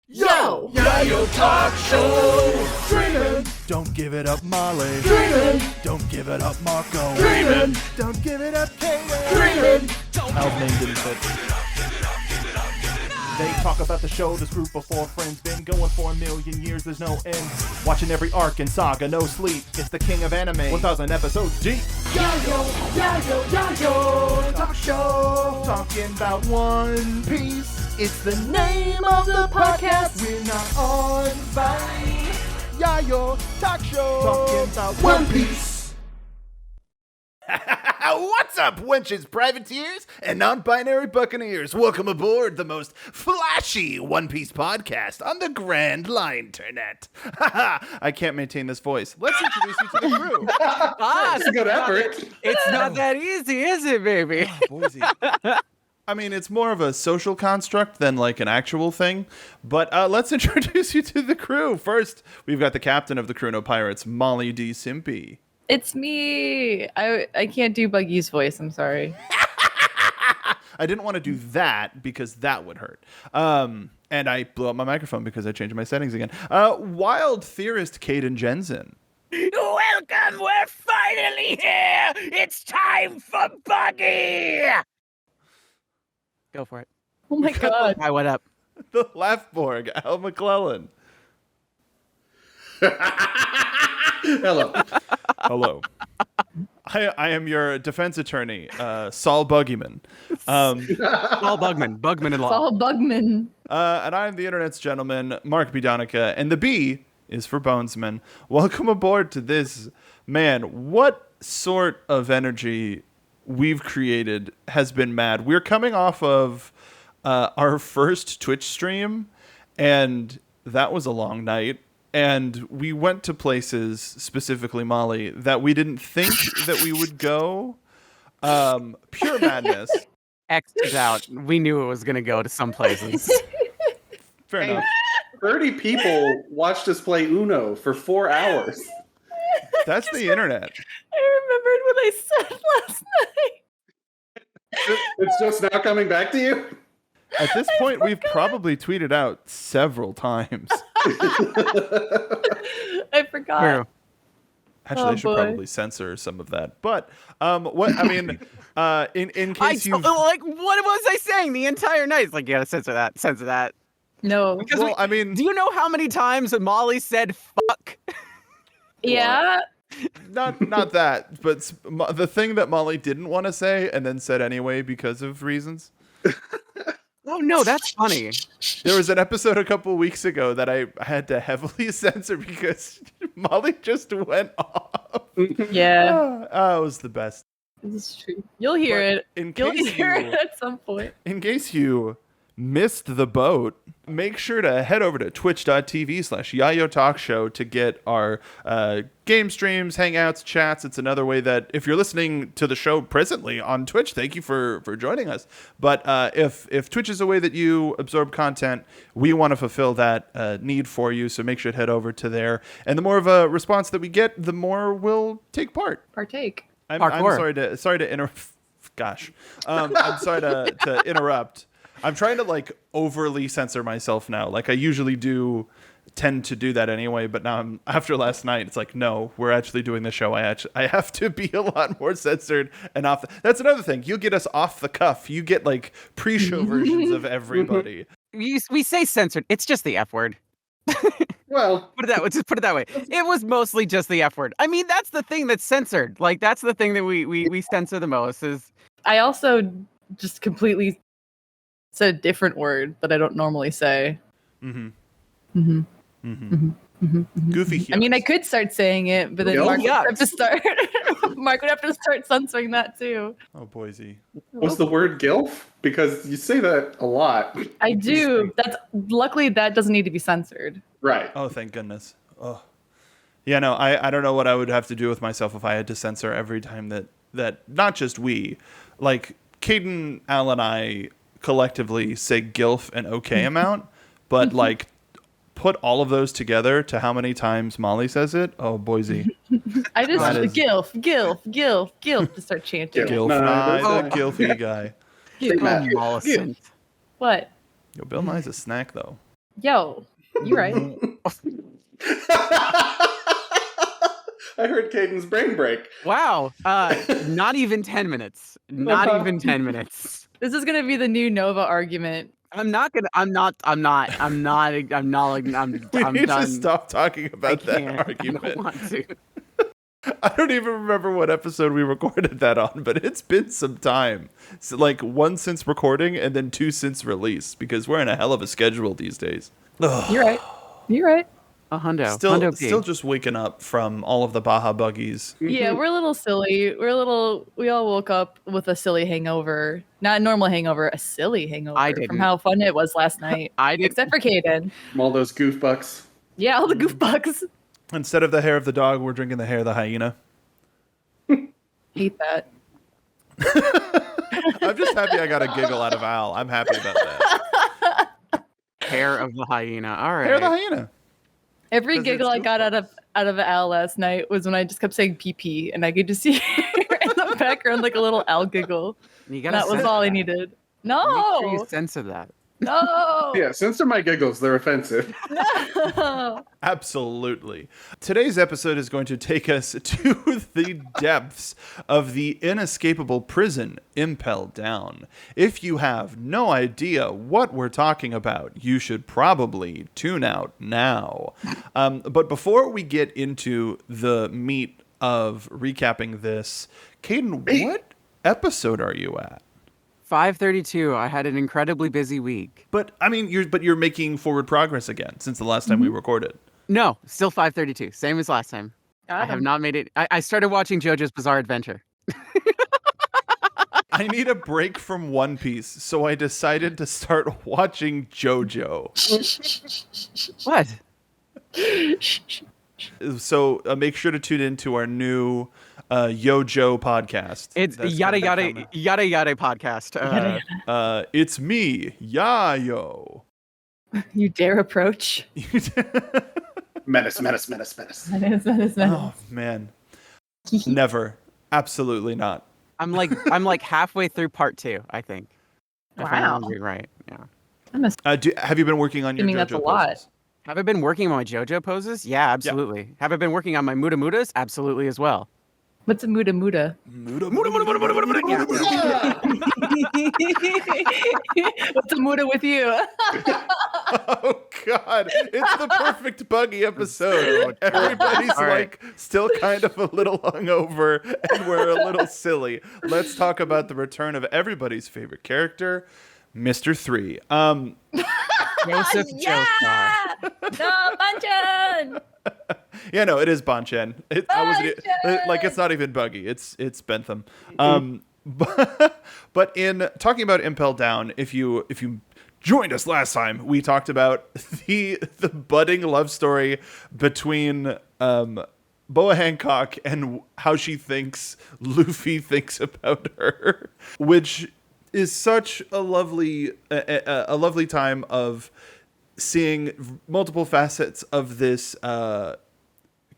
Yo! Yayo Talk Show! Dreamin'! Don't give it up, Molly. Dreamin'! Don't give it up, Marco. Dreamin'! Don't give it up, Katie. Dreamin'! Al's name didn't fit. They talk about the show, this group of four friends been going for 1,000,000 years, there's no end. Watching every arc and saga, no sleep. It's the king of anime, 1,000 episodes deep. Yayo Talk Show! Talking about One Piece. It's the name of the podcast. We're not on Vine. Yayo Talk Show. Talking about One Piece. What's up, wenches, privateers, and non-binary buccaneers? Welcome aboard the most flashy One Piece podcast on the Grand Line Internet. I can't maintain this voice. Let's introduce you to the crew. That's a good effort. It's not that easy, is it, baby? Boise. I mean, it's more of a social construct than like an actual thing. But let's introduce you to the crew. First, we've got the captain of the Crew No Pirates, Molly D. Simpy. It's me. I can't do Buggy's voice. I'm sorry. I didn't want to do that because that would hurt. And I blew up my microphone because I changed my settings again. Wild theorist Caden Jensen. Welcome, we're finally here! It's time for Buggy! Go for it. Oh my god. Hi, what up? The Laughborg, Al McClellan. Hello. Hello. I am your defense attorney, Saul Buggyman. Paul Bugman. Bugman in law. Saul Bugman. And I'm the internet's gentleman, Mark B. Donica, and the B is for Bonesman. Welcome aboard to this. Man, what sort of energy we've created has been mad. We're coming off of our first Twitch stream, and that was a long night. And we went to places, specifically Molly, that we didn't think that we would go. Pure madness. X is out. We knew it was going to go to some places. Fair enough. 30 people watched us play Uno for 4 hours. That's the internet. I remembered what I said last night. It's just now coming back to you? At this point, we've probably tweeted out several times. I forgot. True. Actually, Oh, I should boy. probably censor some of that. But what I mean, in case you, like, what was I saying the entire night? It's like, you gotta censor that, censor that. No. Because well, I mean, do you know how many times Molly said fuck? Yeah. not that, but the thing that Molly didn't want to say and then said anyway because of reasons. Oh, no, that's funny. There was an episode a couple weeks ago that I had to heavily censor because Molly just went off. Yeah. Oh, it was the best. This is true. You'll hear But it. in You'll case hear you- it at some point. In case you missed the boat, make sure to head over to twitch.tv/Yayo Talk Show to get our game streams, hangouts, chats. It's another way that if you're listening to the show presently on Twitch, thank you for joining us. But if Twitch is a way that you absorb content, we want to fulfill that need for you. So make sure to head over to there. And the more of a response that we get, the more we'll take part. Partake. I'm Hardcore. sorry to interrupt. Gosh, I'm sorry to interrupt. I'm trying to like overly censor myself now. Like I usually tend to do that anyway, but now after last night, it's like, no, we're actually doing the show. I have to be a lot more censored and off. That's another thing. You get us off the cuff. You get like pre-show versions of everybody. We say censored. It's just the F word. Well, Just put it that way. It was mostly just the F word. I mean, that's the thing that's censored. Like, that's the thing that we censor the most is... I also just completely said a different word that I don't normally say. Mm-hmm. Mm-hmm. Mm-hmm. Mm-hmm. Mm-hmm. Goofy. I mean, I could start saying it, but then Gilf? Mark would have to start. Mark would have to start censoring that too. Oh, Boise. what's the word gilf? Because you say that a lot. I do. Luckily that doesn't need to be censored. Right. Oh, thank goodness. Oh, yeah. No, I don't know what I would have to do with myself if I had to censor every time that not just we, like Caden, Al, and I collectively say gilf an okay amount, but like put all of those together to how many times Molly says it. Oh, Boise. I just That is- gilf to start chanting. Gilf. Gilf No, Nye, no, the gilfy guy. Say that. Mollicent. What? Yo, Bill Nye's a snack, though. Yo, you right. I heard Caden's brain break. Wow. Not even 10 minutes. Not even 10 minutes. This is gonna be the new Nova argument. I'm not. We I'm need done. to stop talking I about that can't. I argument. don't want to. I don't even remember what episode we recorded that on, but it's been some time. So, like, 1 since recording and then 2 since release, because we're in a hell of a schedule these days. You're right. You're right. A hundo. Still, Hundo P. still just waking up from all of the Baja buggies. Yeah, we're a little silly. We all woke up with a silly hangover. Not a normal hangover, a silly hangover. I didn't. From how fun it was last night. I did. Except for Caden. From all those goofbucks. Yeah, all the goofbugs. Instead of the hair of the dog, we're drinking the hair of the hyena. Hate that. I'm just happy I got a giggle out of Al. I'm happy about that. Hair of the hyena. All right. Hair of the hyena. Every 'Cause giggle it's I got out of Al last night was when I just kept saying pee and I could just see her in the background like a little Al giggle. You gotta That was censor all I that. needed. Make sure you No, censor that. no, Yeah, censor my giggles. They're offensive. no. Absolutely. Today's episode is going to take us to the depths of the inescapable prison Impel Down. If you have no idea what we're talking about, you should probably tune out now. But before we get into the meat of recapping this, Caden, what episode are you at? 5:32. I had an incredibly busy week. But I mean, you're making forward progress again since the last time we recorded. No, still 5:32. Same as last time. I have not made it. I started watching JoJo's Bizarre Adventure. I need a break from One Piece, so I decided to start watching JoJo. What? So make sure to tune into our new Yojo podcast. It's That's yada gonna yada come yada yada podcast. out. It's me, Yayo. You dare approach? Menace, menace, menace, menace. Oh man, never, absolutely not. I'm like halfway through part 2, I think. If I'm Wow. remembering right. Yeah. Have you been working on your I mean, JoJo that's a lot. poses? Have I been working on my JoJo poses? Yeah, absolutely. Have I been working on my Muda Mudas? Absolutely as well. What's a muda muda? What's a muda with you? Oh God! It's the perfect buggy episode. Everybody's All right. like still kind of a little hungover, and we're a little silly. Let's talk about the return of everybody's favorite character, Mr. 3. Joseph Joestar. No, Banchan! Yeah, no, it is Bonchen. It's not even Buggy. It's Bentham. But in talking about Impel Down, if you joined us last time, we talked about the budding love story between Boa Hancock and how she thinks Luffy thinks about her, which is such a lovely time of seeing multiple facets of this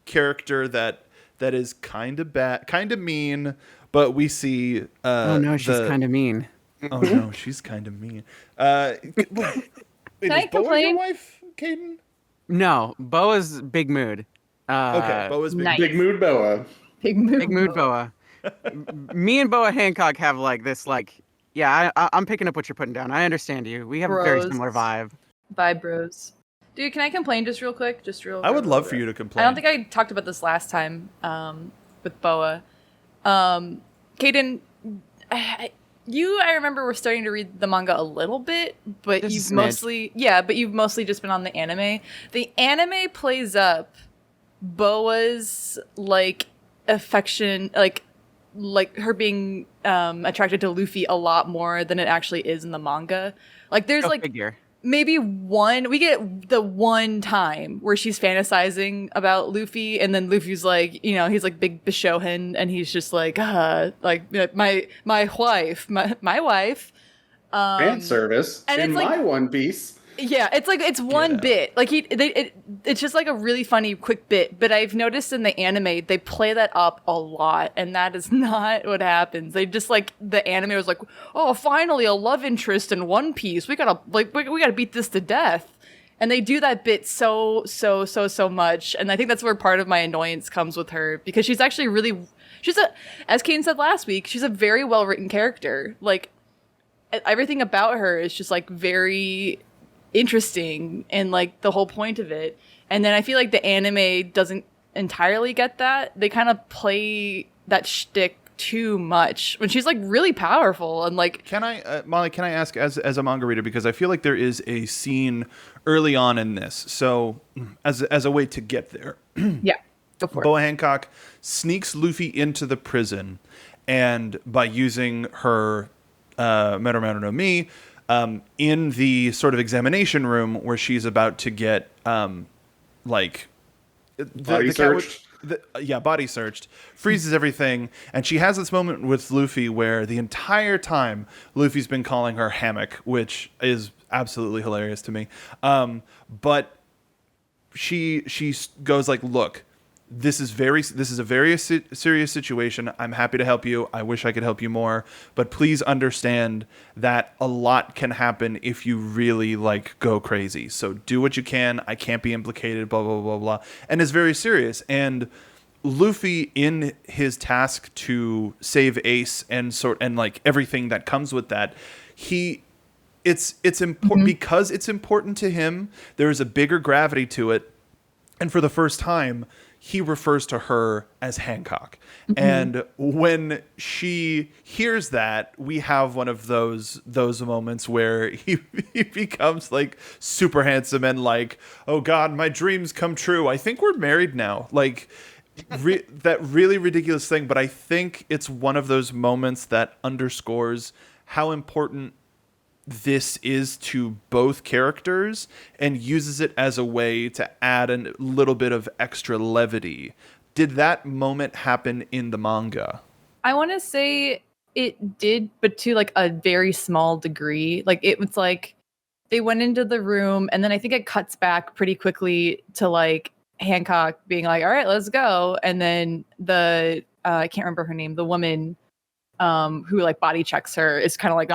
character that is kind of bad, kind of mean, but we see. Oh no, she's kind of mean. Oh no, she's kind of mean. Wait, Can I is Boa your complain? wife, Caden? No, Boa's big mood. Okay, Boa's big. nice. Big mood boa. Big mood. Big mood Boa. Me and Boa Hancock have like this yeah, I'm picking up what you're putting down. I understand you. We have a very Bros. similar vibe. Bye, bros. Dude, can I complain just real quick? I would love for you to complain. I don't think I talked about this last time with Boa. Caden, I remember we're starting to read the manga a little bit, but Just a you've smidge. you've mostly just been on the anime. The anime plays up Boa's affection, like her being attracted to Luffy a lot more than it actually is in the manga. Like there's Go figure. maybe we get the one time where she's fantasizing about Luffy, and then Luffy's like, he's like big Bishonen, and he's just like my wife. Fan service. and In it's like- my One Piece. Yeah, it's one bit. Like it's just like a really funny quick bit. But I've noticed in the anime they play that up a lot, and that is not what happens. They just the anime was like, oh, finally a love interest in One Piece. We gotta beat this to death. And they do that bit so much. And I think that's where part of my annoyance comes with her, because she's actually really, as Kane said last week, she's a very well written character. Like, everything about her is just like very interesting and like the whole point of it. And then I feel like the anime doesn't entirely get that. They kind of play that shtick too much when she's like really powerful and like. Can I, Molly? Can I ask as a manga reader, because I feel like there is a scene early on in this. So as a way to get there, Yeah, go for it. Boa Hancock sneaks Luffy into the prison, and by using her Meru no Mi in the sort of examination room where she's about to get like Body searched. Body searched, freezes everything, and she has this moment with Luffy where the entire time Luffy's been calling her Hammock, which is absolutely hilarious to me. But she goes like, "Look, this is a very serious situation. I'm happy to help you. I wish I could help you more, but please understand that a lot can happen if you really like go crazy. So do what you can. I can't be implicated, blah, blah, blah, blah." And it's very serious. And Luffy, in his task to save Ace and like everything that comes with that, it's important because it's important to him. There is a bigger gravity to it. And for the first time, he refers to her as Hancock. And when she hears that, we have one of those moments where he becomes like super handsome and like, "Oh God, my dreams come true. I think we're married now." Like that really ridiculous thing. But I think it's one of those moments that underscores how important this is to both characters and uses it as a way to add a little bit of extra levity. Did that moment happen in the manga? I want to say it did, but to like a very small degree. Like, it was like they went into the room, and then I think it cuts back pretty quickly to like Hancock being like, "All right, let's go." And then the I can't remember her name, the woman who like body checks her is kind of like,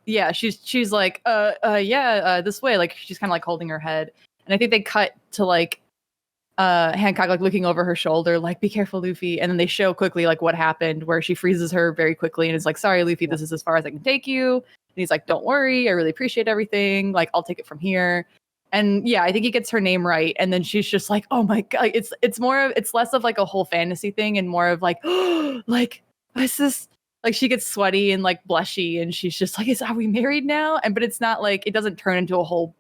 yeah, she's like, this way. Like, she's kind of like holding her head. And I think they cut to like Hancock like looking over her shoulder, like, "Be careful, Luffy." And then they show quickly like what happened, where she freezes her very quickly and is like, "Sorry, Luffy, this is as far as I can take you." And he's like, "Don't worry, I really appreciate everything. Like, I'll take it from here." And yeah, I think he gets her name right. And then she's just like, "Oh my God." It's less of like a whole fantasy thing and more of like, like, what's this? Like, she gets sweaty and like blushy, and she's just like, "Are we married now?" But it's not like, it doesn't turn into a whole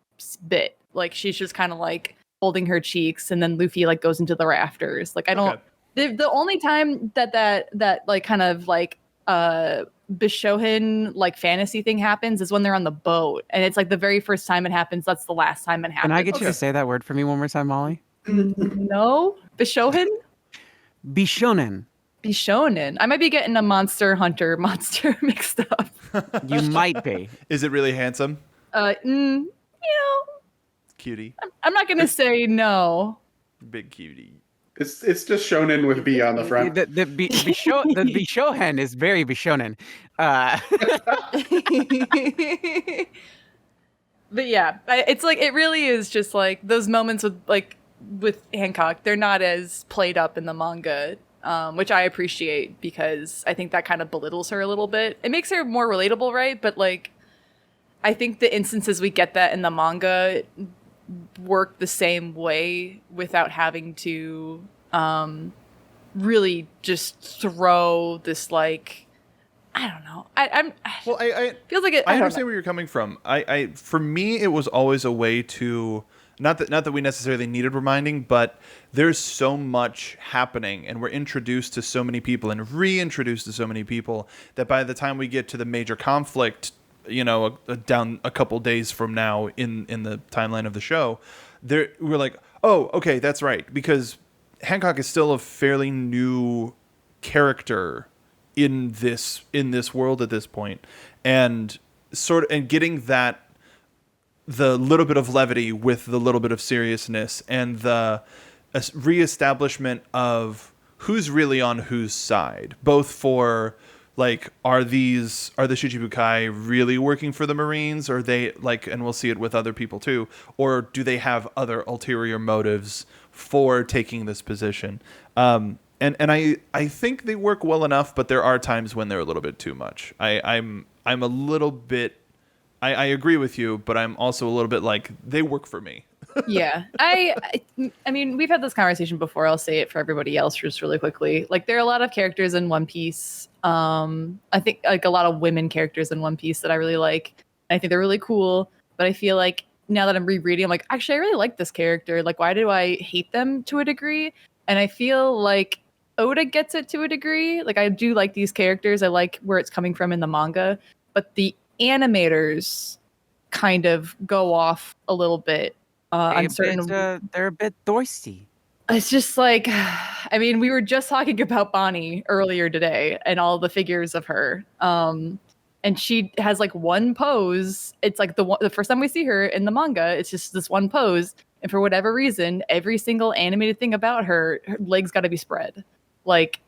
bit. Like, she's just kind of like holding her cheeks, and then Luffy like goes into the rafters. Like, I don't. Okay. The only time that like kind of like Bishonen like fantasy thing happens is when they're on the boat, and it's like the very first time it happens. That's the last time it happens. Can I get you to say that word for me one more time, Molly? No, Bishonen. Bishonen. Bishonen. I might be getting a Monster Hunter monster mixed up. You might be. Is it really handsome? You know, Cutie. I'm not gonna say no. Big cutie. It's just shonen with B on the front. The Bishonen is very Bishonen. But yeah, it's like, it really is just like those moments with Hancock. They're not as played up in the manga. Which I appreciate, because I think that kind of belittles her a little bit. It makes her more relatable, right? But like, I think the instances we get that in the manga work the same way without having to really just throw this like, I don't know. I feels like it. I understand where you're coming from. For me, it was always a way to. Not that we necessarily needed reminding, but there's so much happening, and we're introduced to so many people and reintroduced to so many people that by the time we get to the major conflict, down a couple days from now in the timeline of the show, we're like, "Oh, okay, that's right," because Hancock is still a fairly new character in this world at this point, and getting that. The little bit of levity with the little bit of seriousness, and the reestablishment of who's really on whose side, both for like, are the Shichibukai really working for the Marines, or they like, and we'll see it with other people too, or do they have other ulterior motives for taking this position? And I think they work well enough, but there are times when they're a little bit too much. I'm a little bit. I agree with you, but I'm also a little bit like, they work for me. Yeah. I mean, we've had this conversation before. I'll say it for everybody else just really quickly. Like, there are a lot of characters in One Piece. I think like a lot of women characters in One Piece that I really like. I think they're really cool, but I feel like now that I'm rereading, I'm like, actually, I really like this character. Like, why do I hate them to a degree? And I feel like Oda gets it to a degree. Like, I do like these characters. I like where it's coming from in the manga, but the animators kind of go off a little bit on certain. They're a bit thirsty. It's just like, I mean, we were just talking about Bonnie earlier today and all the figures of her. And she has like one pose. It's like the first time we see her in the manga, it's just this one pose. And for whatever reason, every single animated thing about her legs got to be spread. Like,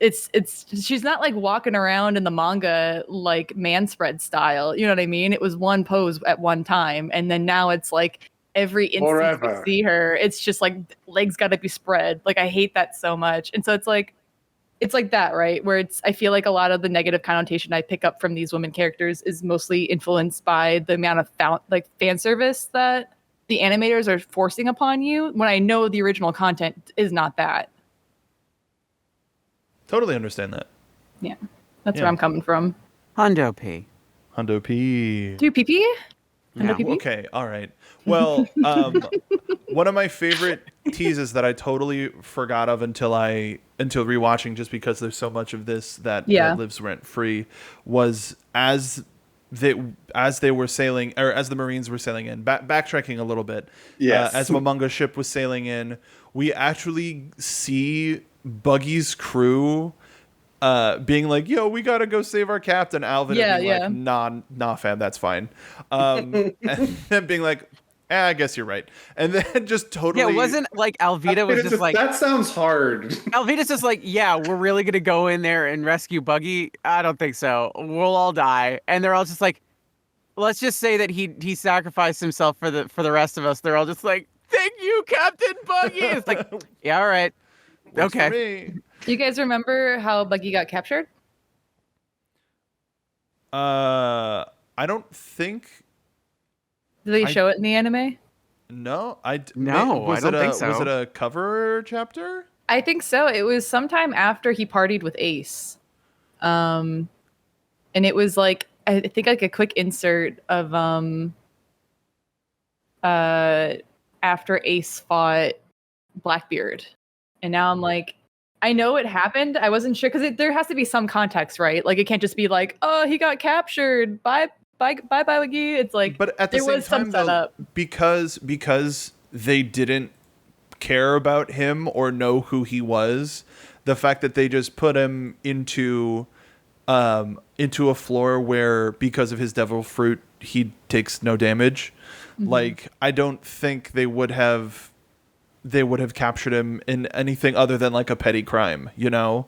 she's not like walking around in the manga like man spread style. You know what I mean? It was one pose at one time, and then now it's like every instance we see her, it's just like legs got to be spread. Like, I hate that so much. And so it's like that, right? Where I feel like a lot of the negative connotation I pick up from these women characters is mostly influenced by the amount of fan service that the animators are forcing upon you, when I know the original content is not that. Totally understand that. Yeah, that's where I'm coming from. Hundo P. Hundo P. Do PP? Yeah. Okay, all right. Well, one of my favorite teases that I totally forgot of until rewatching, just because there's so much of this that lives rent free, was as they were sailing, or as the Marines were sailing in, backtracking a little bit. Yes. As Momonga's ship was sailing in, we actually see Buggy's crew being like, yo, we gotta go save our captain. Alvin being like, nah, fam, that's fine. And then being like, I guess you're right. And then just totally. Yeah, it wasn't like Alvita was just like, that sounds hard. Alvita's just like, yeah, we're really gonna go in there and rescue Buggy. I don't think so. We'll all die. And they're all just like, let's just say that he sacrificed himself for the rest of us. They're all just like, thank you, Captain Buggy. It's like, yeah, all right. Works okay. for me. Do you guys remember how Buggy got captured? I don't think. Did they show it in the anime? No, I don't think so. Was it a cover chapter? I think so. It was sometime after he partied with Ace. And it was like, I think like a quick insert of after Ace fought Blackbeard. And now I'm like, I know it happened. I wasn't sure, because there has to be some context, right? Like, it can't just be like, oh, he got captured. Bye, Buggy. It's like, but at the there same was time, some setup. because they didn't care about him or know who he was, the fact that they just put him into a floor where, because of his devil fruit, he takes no damage. Mm-hmm. Like, I don't think they would have captured him in anything other than like a petty crime, you know?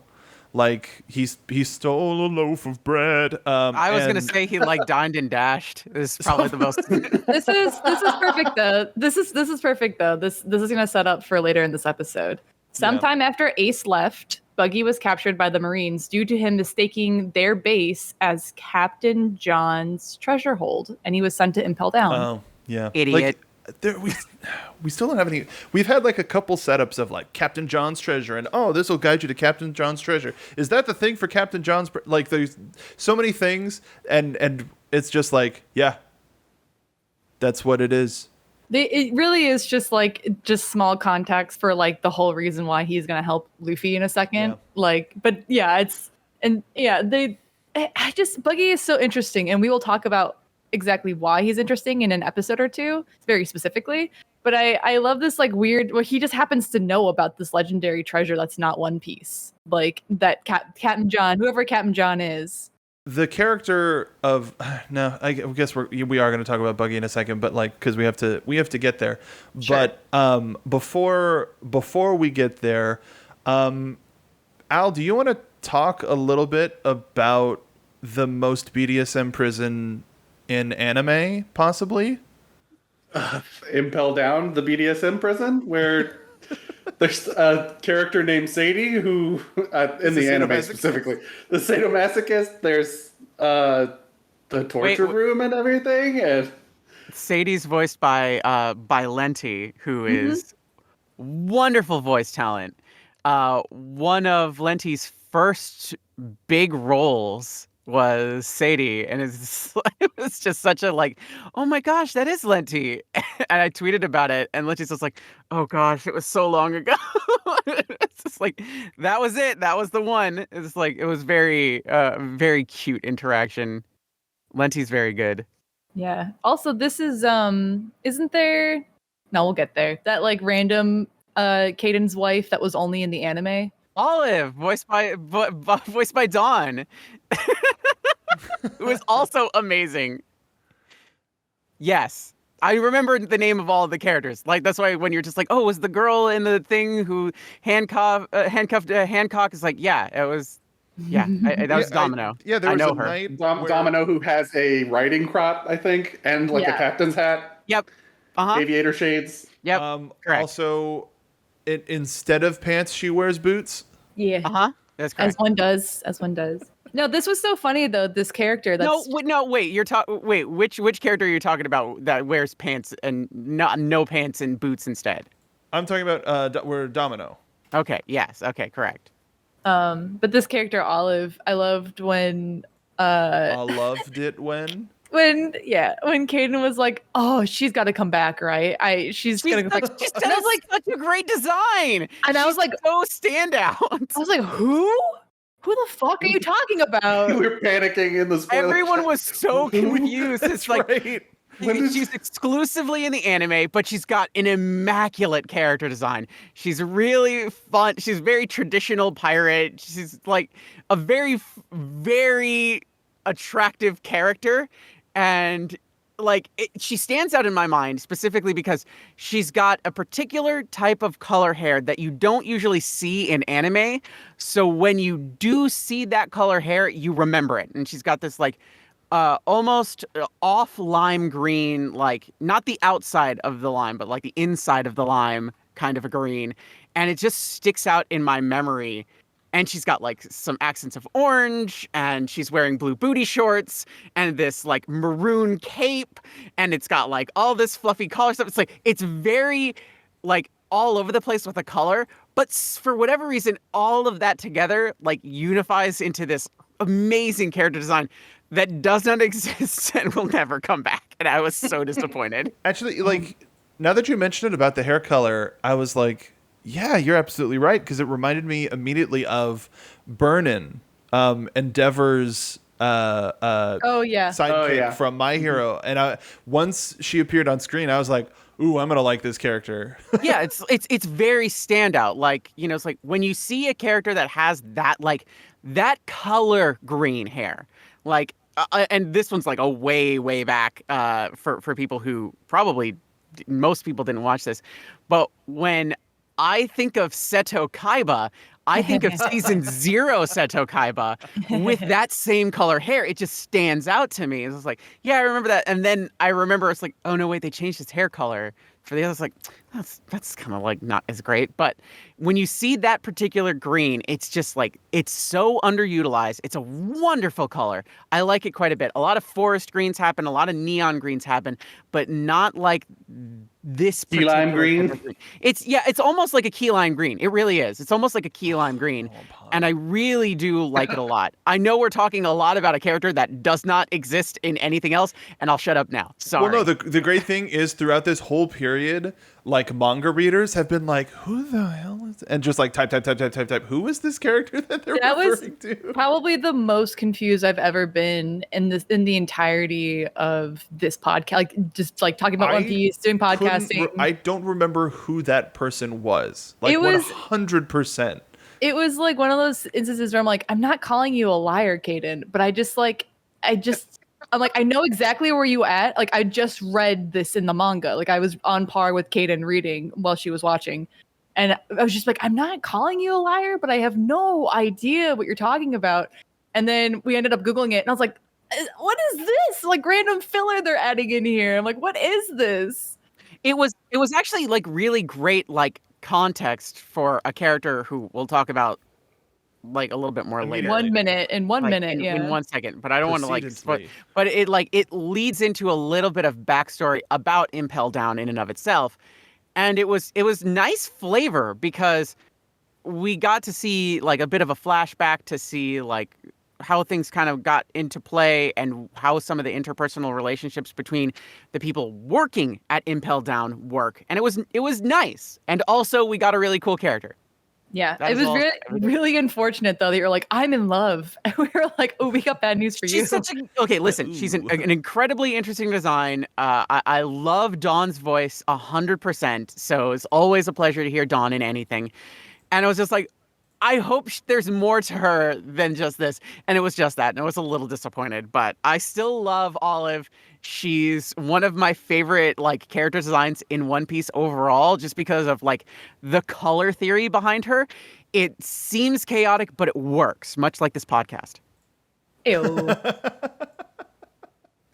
Like, he stole a loaf of bread. I was gonna say he like dined and dashed. This is probably the most. This is perfect though. This is perfect though. This is gonna set up for later in this episode. Sometime after Ace left, Buggy was captured by the Marines due to him mistaking their base as Captain John's treasure hold, and he was sent to Impel Down. Oh, yeah, idiot. Like, we still don't have any. We've had like a couple setups of like Captain John's treasure, and this will guide you to Captain John's treasure. Is that the thing for Captain John's? Like, there's so many things, and it's just like, yeah, that's what it is. It really is just small context for like the whole reason why he's gonna help Luffy in a second. Yeah. Like, but yeah, Buggy is so interesting, and we will talk about exactly why he's interesting in an episode or two, very specifically. But I love this like weird, well, he just happens to know about this legendary treasure that's not One Piece, like that Captain John, whoever Captain John is. The character of I guess we are going to talk about Buggy in a second, but like, because we have to get there. Sure. But before we get there, Al, do you want to talk a little bit about the most BDSM prison in anime, possibly? Impel Down, the BDSM prison, where there's a character named Sadie who, in the anime sadomasochist? specifically, the sadomasochist. There's the torture Wait, room and everything, and Sadie's voiced by Lenti, who Mm-hmm. is wonderful voice talent. One of Lenti's first big roles was Sadie, and it was just such a like, oh my gosh, that is Lenti. And I tweeted about it, and Lenti's just like, oh gosh, it was so long ago. It's just like that was it. That was the one. It's like it was very cute interaction. Lenti's very good. Yeah. Also, this is isn't there? No, we'll get there. That like random Caden's wife that was only in the anime. Olive, voiced by Dawn. It was also amazing. Yes. I remember the name of all of the characters. Like that's why when you're just like, "Oh, was the girl in the thing who handcuffed Hancock?" Is like, yeah, it was. Yeah, that was Domino. There I was know a her. night where- Domino, who has a riding crop, I think, and like a Yeah. captain's hat, Yep. aviator shades. Yep. Correct. Also, instead of pants, she wears boots. Yeah. That's As correct. one does. As one does. No, this was so funny though. This character. That's Wait. Which character are you talking about that wears pants and no pants and boots instead? I'm talking about we're Domino. Okay. Yes. Okay. Correct. But this character Olive, I loved when I loved it when. when Caden was like, "Oh, she's got to come back, right? She's gonna go back." She's And done I was like, such a great design. and I was like, so standout. I was like, who? Who the fuck are you talking about? We were panicking in the spoiler Everyone chat. was so confused. It's like right. she's exclusively in the anime, but she's got an immaculate character design. She's really fun. She's very traditional pirate. She's like a very attractive character, and like she stands out in my mind specifically because she's got a particular type of color hair that you don't usually see in anime. So when you do see that color hair, you remember it. And she's got this like almost off lime green, like not the outside of the lime, but like the inside of the lime kind of a green. And it just sticks out in my memory. And she's got like some accents of orange, and she's wearing blue booty shorts and this like maroon cape, and it's got like all this fluffy collar stuff. It's like it's very like all over the place with the color, but for whatever reason, all of that together like unifies into this amazing character design that does not exist and will never come back. And I was so disappointed. Actually, like now that you mentioned it about the hair color, I was like, yeah, you're absolutely right, because it reminded me immediately of Burnin, Endeavor's Oh yeah. sidekick from My Hero, and once she appeared on screen, I was like, "Ooh, I'm gonna like this character." Yeah, it's very standout. Like, you know, it's like when you see a character that has that like that color green hair, like, and this one's like a way back for people who probably most people didn't watch this, but when I think of Seto Kaiba, I think of season 0 Seto Kaiba with that same color hair. It just stands out to me. It's just like, yeah, I remember that. And then I remember it's like, oh no, wait, they changed his hair color. For the others, like, that's kind of like not as great. But when you see that particular green, it's just like, it's so underutilized. It's a wonderful color. I like it quite a bit. A lot of forest greens happen, a lot of neon greens happen, but not like this Key lime particular green? It's almost like a key lime green. It really is. It's almost like a key lime green. And I really do like it a lot. I know we're talking a lot about a character that does not exist in anything else, and I'll shut up now. Sorry. Well, no, the great thing is throughout this whole period, like manga readers have been like, "Who the hell is?" And just like type. Who is this character that they're That was referring to? probably the most confused I've ever been in the entirety of this podcast. Like just like talking about One Piece, doing podcasting. I don't remember who that person was. Like It was- 100%. It was like one of those instances where I'm like, I'm not calling you a liar, Caden, but I'm like, I know exactly where you at. Like, I just read this in the manga. Like, I was on par with Caden reading while she was watching. And I was just like, I'm not calling you a liar, but I have no idea what you're talking about. And then we ended up Googling it, and I was like, what is this? Like random filler they're adding in here. I'm like, what is this? It was actually like really great like context for a character who we'll talk about like a little bit more later. In 1 Like, minute, yeah. in 1 second, but I don't want to like Proceed in spoil. three. But it leads into a little bit of backstory about Impel Down in and of itself, and it was nice flavor because we got to see like a bit of a flashback to see like how things kind of got into play and how some of the interpersonal relationships between the people working at Impel Down work, and it was nice, and also we got a really cool character. Yeah, That it is was all- really, really unfortunate though that you're like, I'm in love, and we were like, oh, we got bad news for you. She's such a okay. Listen, she's an incredibly interesting design. I love Dawn's voice 100%. So it's always a pleasure to hear Dawn in anything. And I was just like, I hope there's more to her than just this. And it was just that. And I was a little disappointed, but I still love Olive. She's one of my favorite like character designs in One Piece overall, just because of like the color theory behind her. It seems chaotic, but it works, much like this podcast. Ew.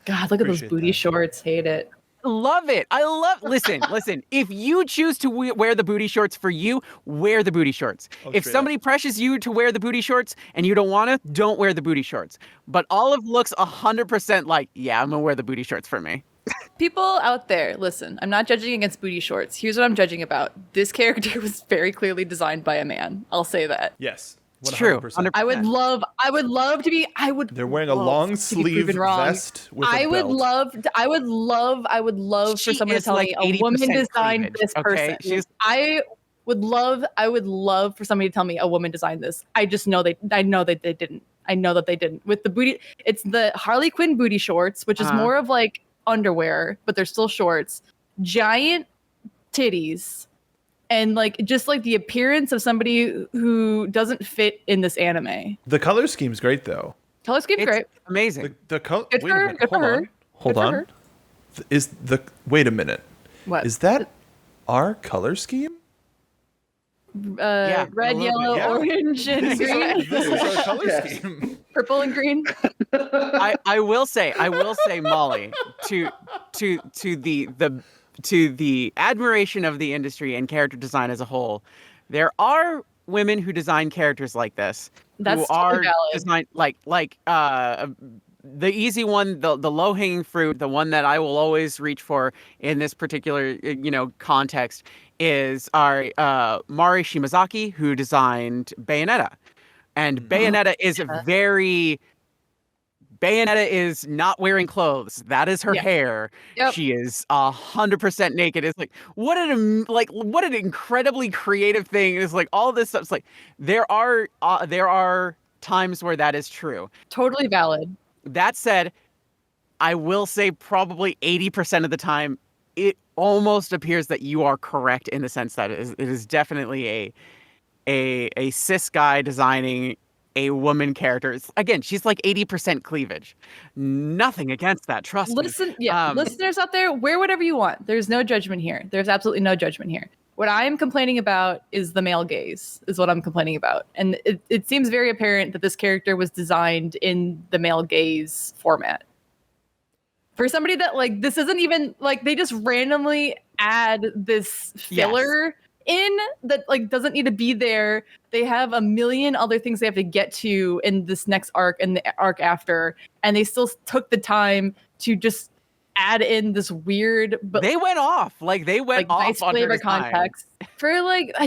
God, look at those Appreciate booty that. shorts. Hate it. Love it. Listen. If you choose to wear the booty shorts for you, wear the booty shorts. If straight somebody pressures you to wear the booty shorts and you don't want to, don't wear the booty shorts. But Olive looks 100% like, yeah, I'm going to wear the booty shorts for me. People out there, listen, I'm not judging against booty shorts. Here's what I'm judging about. This character was very clearly designed by a man. I'll say that. Yes. It's true. 100%. I would love to be, They're wearing a love long to be sleeve proven wrong. vest with a I would love She for someone to is tell like me a 80% woman designed cleavage, this okay? person. I would love for somebody to tell me a woman designed this. I know that they didn't. I know that they didn't. With the booty, it's the Harley Quinn booty shorts, which is more of like underwear, but they're still shorts. Giant titties. And like just like the appearance of somebody who doesn't fit in this anime. The color scheme's great though. Color scheme's It's great. amazing. The color. Good Wait for a her, minute. good for Hold her. on. Hold Good for on. her. Wait a minute. What? Is that our color scheme? Yeah, red, a little yellow, bit, yeah. orange, and green. This is our color Yes. scheme. Purple and green. I will say, Molly, to the admiration of the industry and character design as a whole, there are women who design characters like this. That's who totally are valid. designed like the easy one, the low hanging fruit, the one that I will always reach for in this particular context is our Mari Shimazaki, who designed Bayonetta, and Bayonetta is Bayonetta is not wearing clothes. That is her Yeah. hair. Yep. She is 100% naked. It's like what an incredibly creative thing. It's like all this stuff. It's like there are times where that is true. Totally valid. That said, I will say probably 80% of the time, it almost appears that you are correct in the sense that it is definitely a cis guy designing a woman character. Again, she's like 80% cleavage. Nothing against that, trust me. Listeners out there, wear whatever you want. There's no judgment here. There's absolutely no judgment here. What I am complaining about is the male gaze, is what I'm complaining about. And it seems very apparent that this character was designed in the male gaze format. For somebody that, like, this isn't even, like, they just randomly add this filler in that, like, doesn't need to be there. They have a million other things they have to get to in this next arc and the arc after. And they still took the time to just add in this weird, but they went off. Like, they went off nice on flavor her time. context. For like, I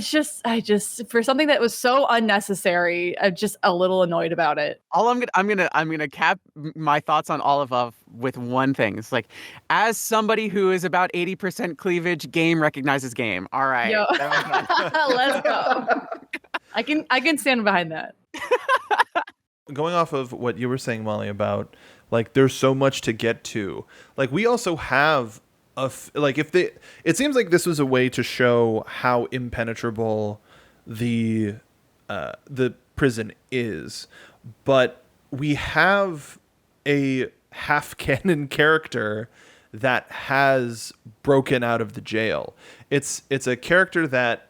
just for something that was so unnecessary, I'm just a little annoyed about it. All I'm gonna cap my thoughts on all of with one thing. It's like, as somebody who is about 80% cleavage, game recognizes game. All right. Yo. Let's go. I can stand behind that. Going off of what you were saying, Molly, about like there's so much to get to. Like we also have it seems like this was a way to show how impenetrable the prison is, but we have a half canon character that has broken out of the jail. It's a character that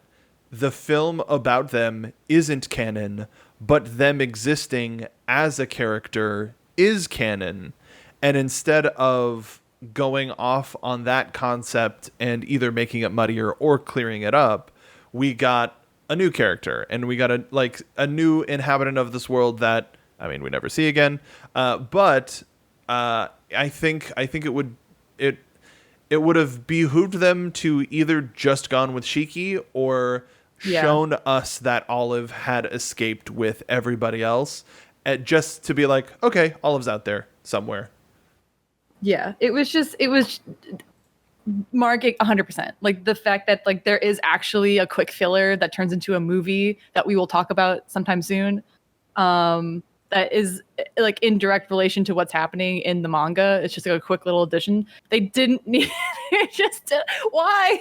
the film about them isn't canon, but them existing as a character is canon. And instead of going off on that concept and either making it muddier or clearing it up, we got a new character and we got a new inhabitant of this world that, I mean, we never see again. But I think it would have behooved them to either just gone with Shiki or shown us that Olive had escaped with everybody else, just to be like, okay, Olive's out there somewhere. Yeah, it was Mark 100%. Like the fact that like there is actually a quick filler that turns into a movie that we will talk about sometime soon. That is like in direct relation to what's happening in the manga. It's just like a quick little addition. They didn't need why?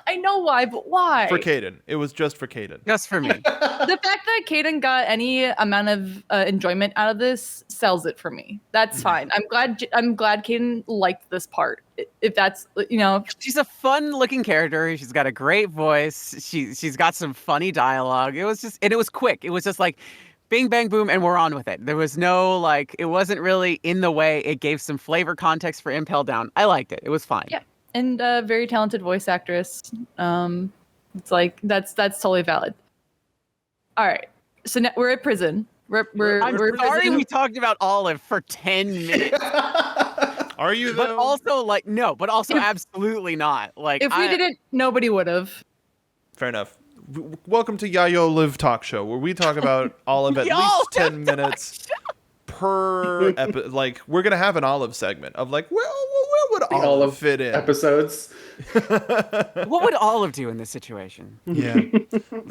I know why, but why? For Caden. It was just for Caden. Just for me. The fact that Caden got any amount of enjoyment out of this sells it for me. That's fine. I'm glad Caden liked this part. If that's, you know, She's a fun-looking character. She's got a great voice. She's got some funny dialogue. It was quick. It was just like bing, bang, boom, and we're on with it. There was no, like, it wasn't really in the way. It gave some flavor context for Impel Down. I liked it. It was fine. yeah, and very talented voice actress. It's like that's totally valid. All right, so now we're at prison. We're I'm at sorry prison. we talked about Olive for 10 minutes. Are you though? But also, like, no, but also absolutely not. Like, If we didn't, nobody would have. Fair enough. Welcome to Yayo Live Talk Show, where we talk about Olive at least 10 minutes per episode. Like, we're going to have an Olive segment of like, where would Olive fit in? Episodes. What would Olive do in this situation? Yeah.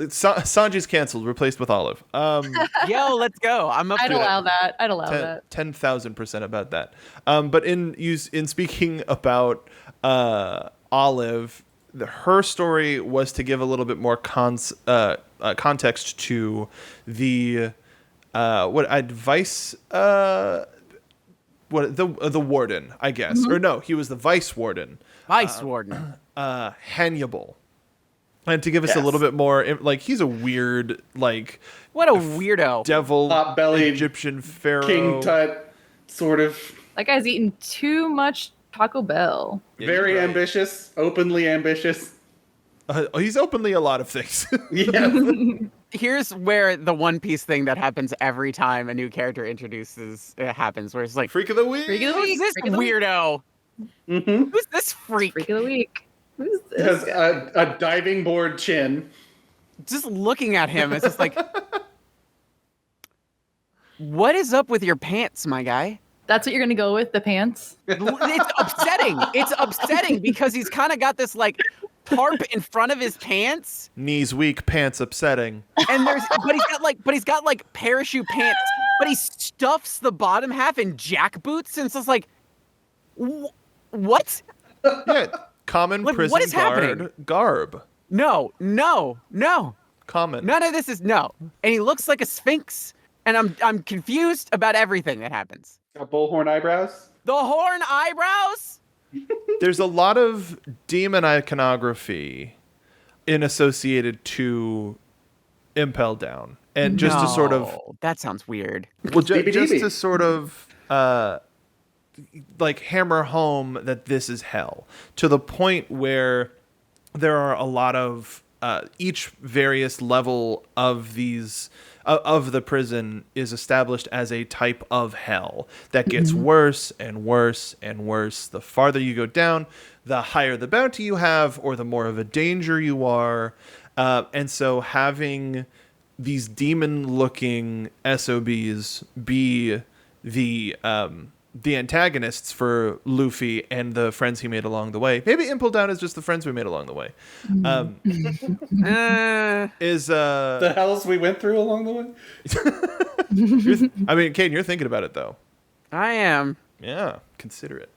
Sanji's canceled, replaced with Olive. Yo, let's go. I'm up I'd to allow it. that. I'd allow that. 10,000% about that. But in speaking about Olive, her story was to give a little bit more context to the the warden, I guess. Or no, he was the vice warden. Vice Warden. Hannibal. And to give us a Yes. little bit more, like, he's a weird, like, What a weirdo. devil Pot-bellied Egyptian pharaoh. King Tut, sort of. That guy's eating too much Taco Bell. Yeah, Very you're right. ambitious, openly ambitious. He's openly a lot of things. Yes. Here's where the One Piece thing that happens every time a new character introduces happens, where it's like, Freak of the week. Freak of the who's week. this Freak of the week. weirdo? Mm-hmm. Who's this freak? Freak of the week. Who's this Has guy? a diving board chin. Just looking at him, it's just like, what is up with your pants, my guy? That's what you're gonna go with, the pants? It's upsetting. It's upsetting because he's kind of got this like tarp in front of his pants, Knees weak, pants upsetting. and he's got like parachute pants, but he stuffs the bottom half in jack boots, and it's just like, what? Yeah, common Like, prison what is guard happening? garb. No. Common. None of this is no. And he looks like a sphinx, and I'm confused about everything that happens. Got bullhorn eyebrows. The horn eyebrows? There's a lot of demon iconography associated to Impel Down. And just to sort of, No, that sounds weird. well, Deeby just Deeby. to sort of, like, hammer home that this is hell, to the point where there are a lot of each various level of these of the prison is established as a type of hell that gets worse and worse and worse. The farther you go down, the higher the bounty you have, or the more of a danger you are. And so having these demon-looking SOBs be the antagonists for Luffy and the friends he made along the way. Maybe Impel Down is just the friends we made along the way. Is The hells we went through along the way. I mean, Caden, you're thinking about it though. I am. Yeah, consider it.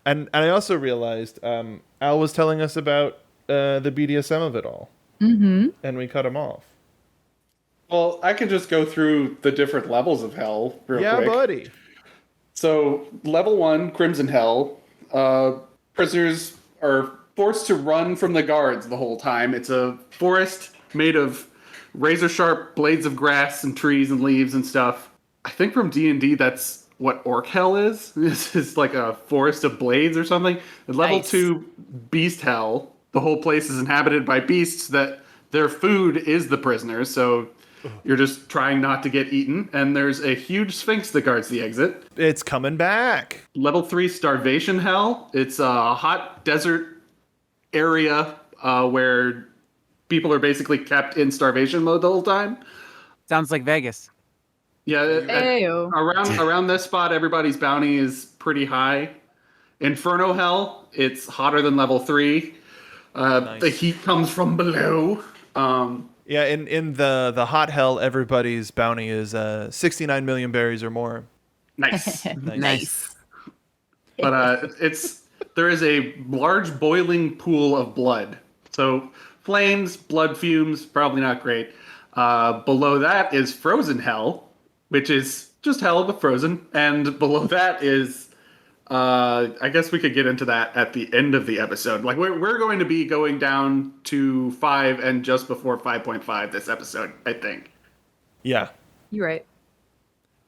And I also realized Al was telling us about the BDSM of it all, and we cut him off. Well, I can just go through the different levels of hell real Yeah, quick. buddy. So, level 1, Crimson Hell. Prisoners are forced to run from the guards the whole time. It's a forest made of razor sharp blades of grass and trees and leaves and stuff. I think from D&D that's what Orc Hell is. This is like a forest of blades or something. At level Nice. 2 Beast Hell, the whole place is inhabited by beasts that their food is the prisoners, so you're just trying not to get eaten. And there's a huge sphinx that guards the exit. It's coming back. Level 3 Starvation Hell. It's a hot desert area where people are basically kept in starvation mode the whole time. Sounds like Vegas. Yeah, Ew. around this spot, everybody's bounty is pretty high. Inferno Hell, it's hotter than level 3. The heat comes from below. Yeah, in the hot hell, everybody's bounty is 69 million berries or more. Nice. Nice. But there is a large boiling pool of blood. So flames, blood fumes, probably not great. Below that is Frozen Hell, which is just hell but frozen. And below that is, I guess we could get into that at the end of the episode. Like we're going to be going down to 5 and just before 5.5 this episode, I think. Yeah. You're right.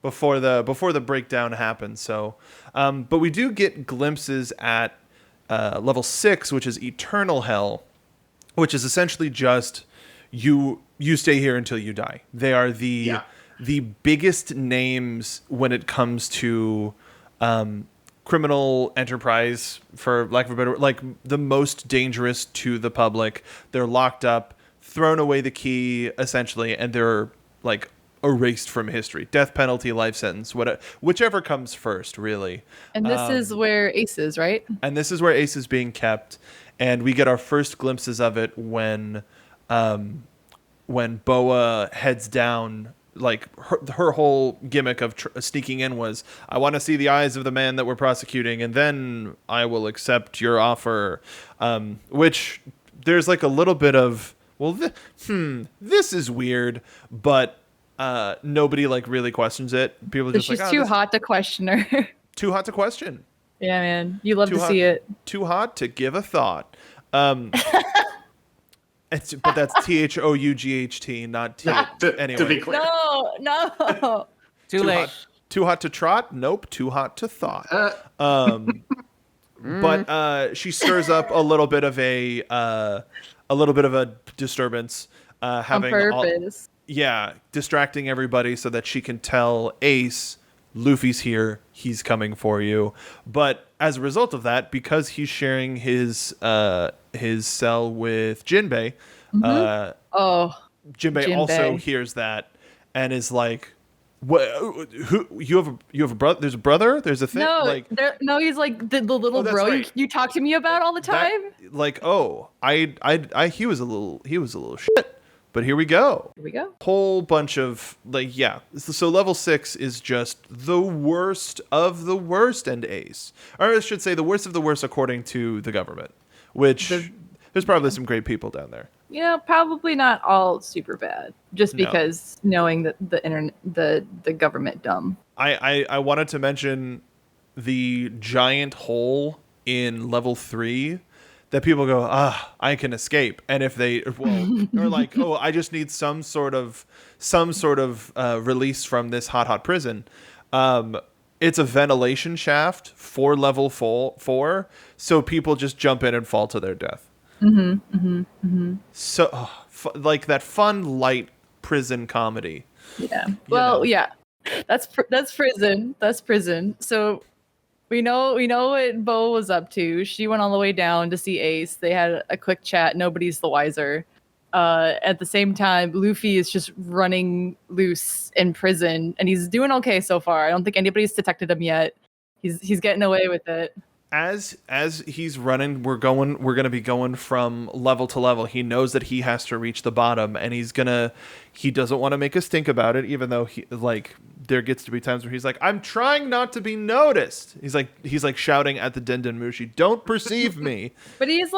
Before the breakdown happens. So, but we do get glimpses at level 6, which is Eternal Hell, which is essentially just you stay here until you die. They are the biggest names when it comes to criminal enterprise, for lack of a better word, like the most dangerous to the public. They're locked up, thrown away the key, essentially, and they're like erased from history. Death penalty, life sentence, whichever comes first, really. And this is where Ace is, right? And this is where Ace is being kept, and we get our first glimpses of it when Boa heads down. Like her whole gimmick of sneaking in was, I want to see the eyes of the man that we're prosecuting, and then I will accept your offer. Which there's like a little bit of, well, this is weird, but nobody like really questions it. People just She's like, too hot to question her. too hot to question. Yeah, man. You love Too to hot, see it. Too hot to give a thought. But that's THOUGHT, not T. Anyway. To be clear. No. Too late. Too hot to trot? Nope. Too hot to thought. But she stirs up a little bit of a disturbance, having On purpose. distracting everybody so that she can tell Ace, Luffy's here, he's coming for you. But as a result of that, because he's sharing his cell with Jinbei, Jinbei also hears that and is like, "What? Who? You have a brother? There's a brother? There's a thing? No, no, he's like the little that's bro right. you talk to me about all the time. He was a little shit, but here we go. Here we go. Whole bunch of so level 6 is just the worst of the worst and Ace, or I should say the worst of the worst according to the government, which there's probably some great people down there. You know, probably not all super bad, just because knowing that the government dumb. I wanted to mention the giant hole in level 3 that people go, I can escape. And if they're like, oh, I just need some sort of release from this hot prison. It's a ventilation shaft for level 4, so people just jump in and fall to their death. So, like that fun, light prison comedy. Yeah. Well, yeah. That's prison. That's prison. So we know what Bo was up to. She went all the way down to see Ace. They had a quick chat. Nobody's the wiser. At the same time, Luffy is just running loose in prison, and he's doing okay so far. I don't think anybody's detected him yet. He's getting away with it. As he's running, we're gonna be going from level to level. He knows that he has to reach the bottom, and he doesn't want to make a stink about it, even though there gets to be times where he's like, I'm trying not to be noticed. He's like shouting at the Denden Mushi, don't perceive me. But he's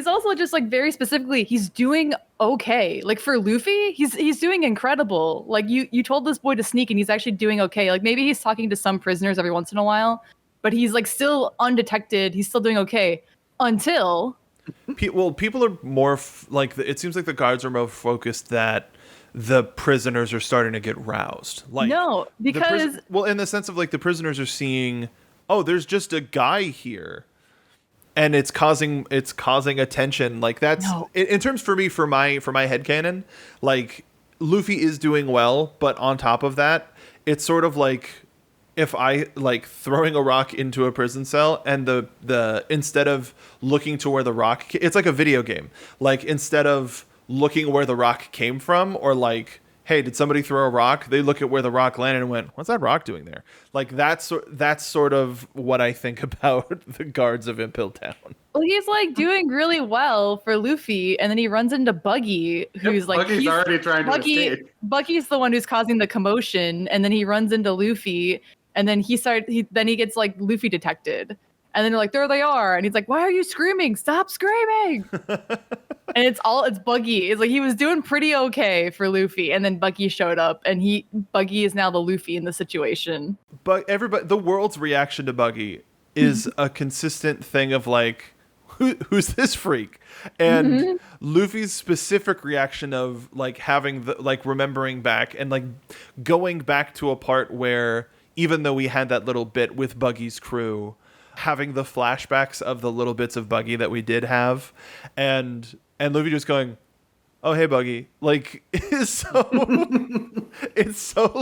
also just like very specifically, he's doing okay. Like for Luffy, he's doing incredible. Like you told this boy to sneak and he's actually doing okay. Like maybe he's talking to some prisoners every once in a while, but he's like still undetected. He's still doing okay until people are more it seems like the guards are more focused that the prisoners are starting to get roused. Like No, because in the sense of like the prisoners are seeing, oh, there's just a guy here, and it's causing attention. Like that's No. in terms for me for my headcanon, like Luffy is doing well, but on top of that, it's sort of like if I like throwing a rock into a prison cell and the instead of looking to where the rock, it's like a video game. Like instead of looking where the rock came from, or like, hey, did somebody throw a rock? They look at where the rock landed and went, what's that rock doing there? Like that's sort of what I think about the guards of Impel Town. well, he's like doing really well for Luffy, and then he runs into Buggy, who's like Buggy's already trying to escape. Buggy's the one who's causing the commotion, and then he runs into Luffy, and then he gets like Luffy detected, and then they're like, there they are, and he's like, why are you screaming? Stop screaming! And it's Buggy. It's like he was doing pretty okay for Luffy, and then Buggy showed up, and Buggy is now the Luffy in the situation. But the world's reaction to Buggy is a consistent thing of like, who's this freak? And Luffy's specific reaction of like having remembering back and like going back to a part where even though we had that little bit with Buggy's crew, having the flashbacks of the little bits of Buggy that we did have, and Luffy just going, oh, hey, Buggy. Like, it's so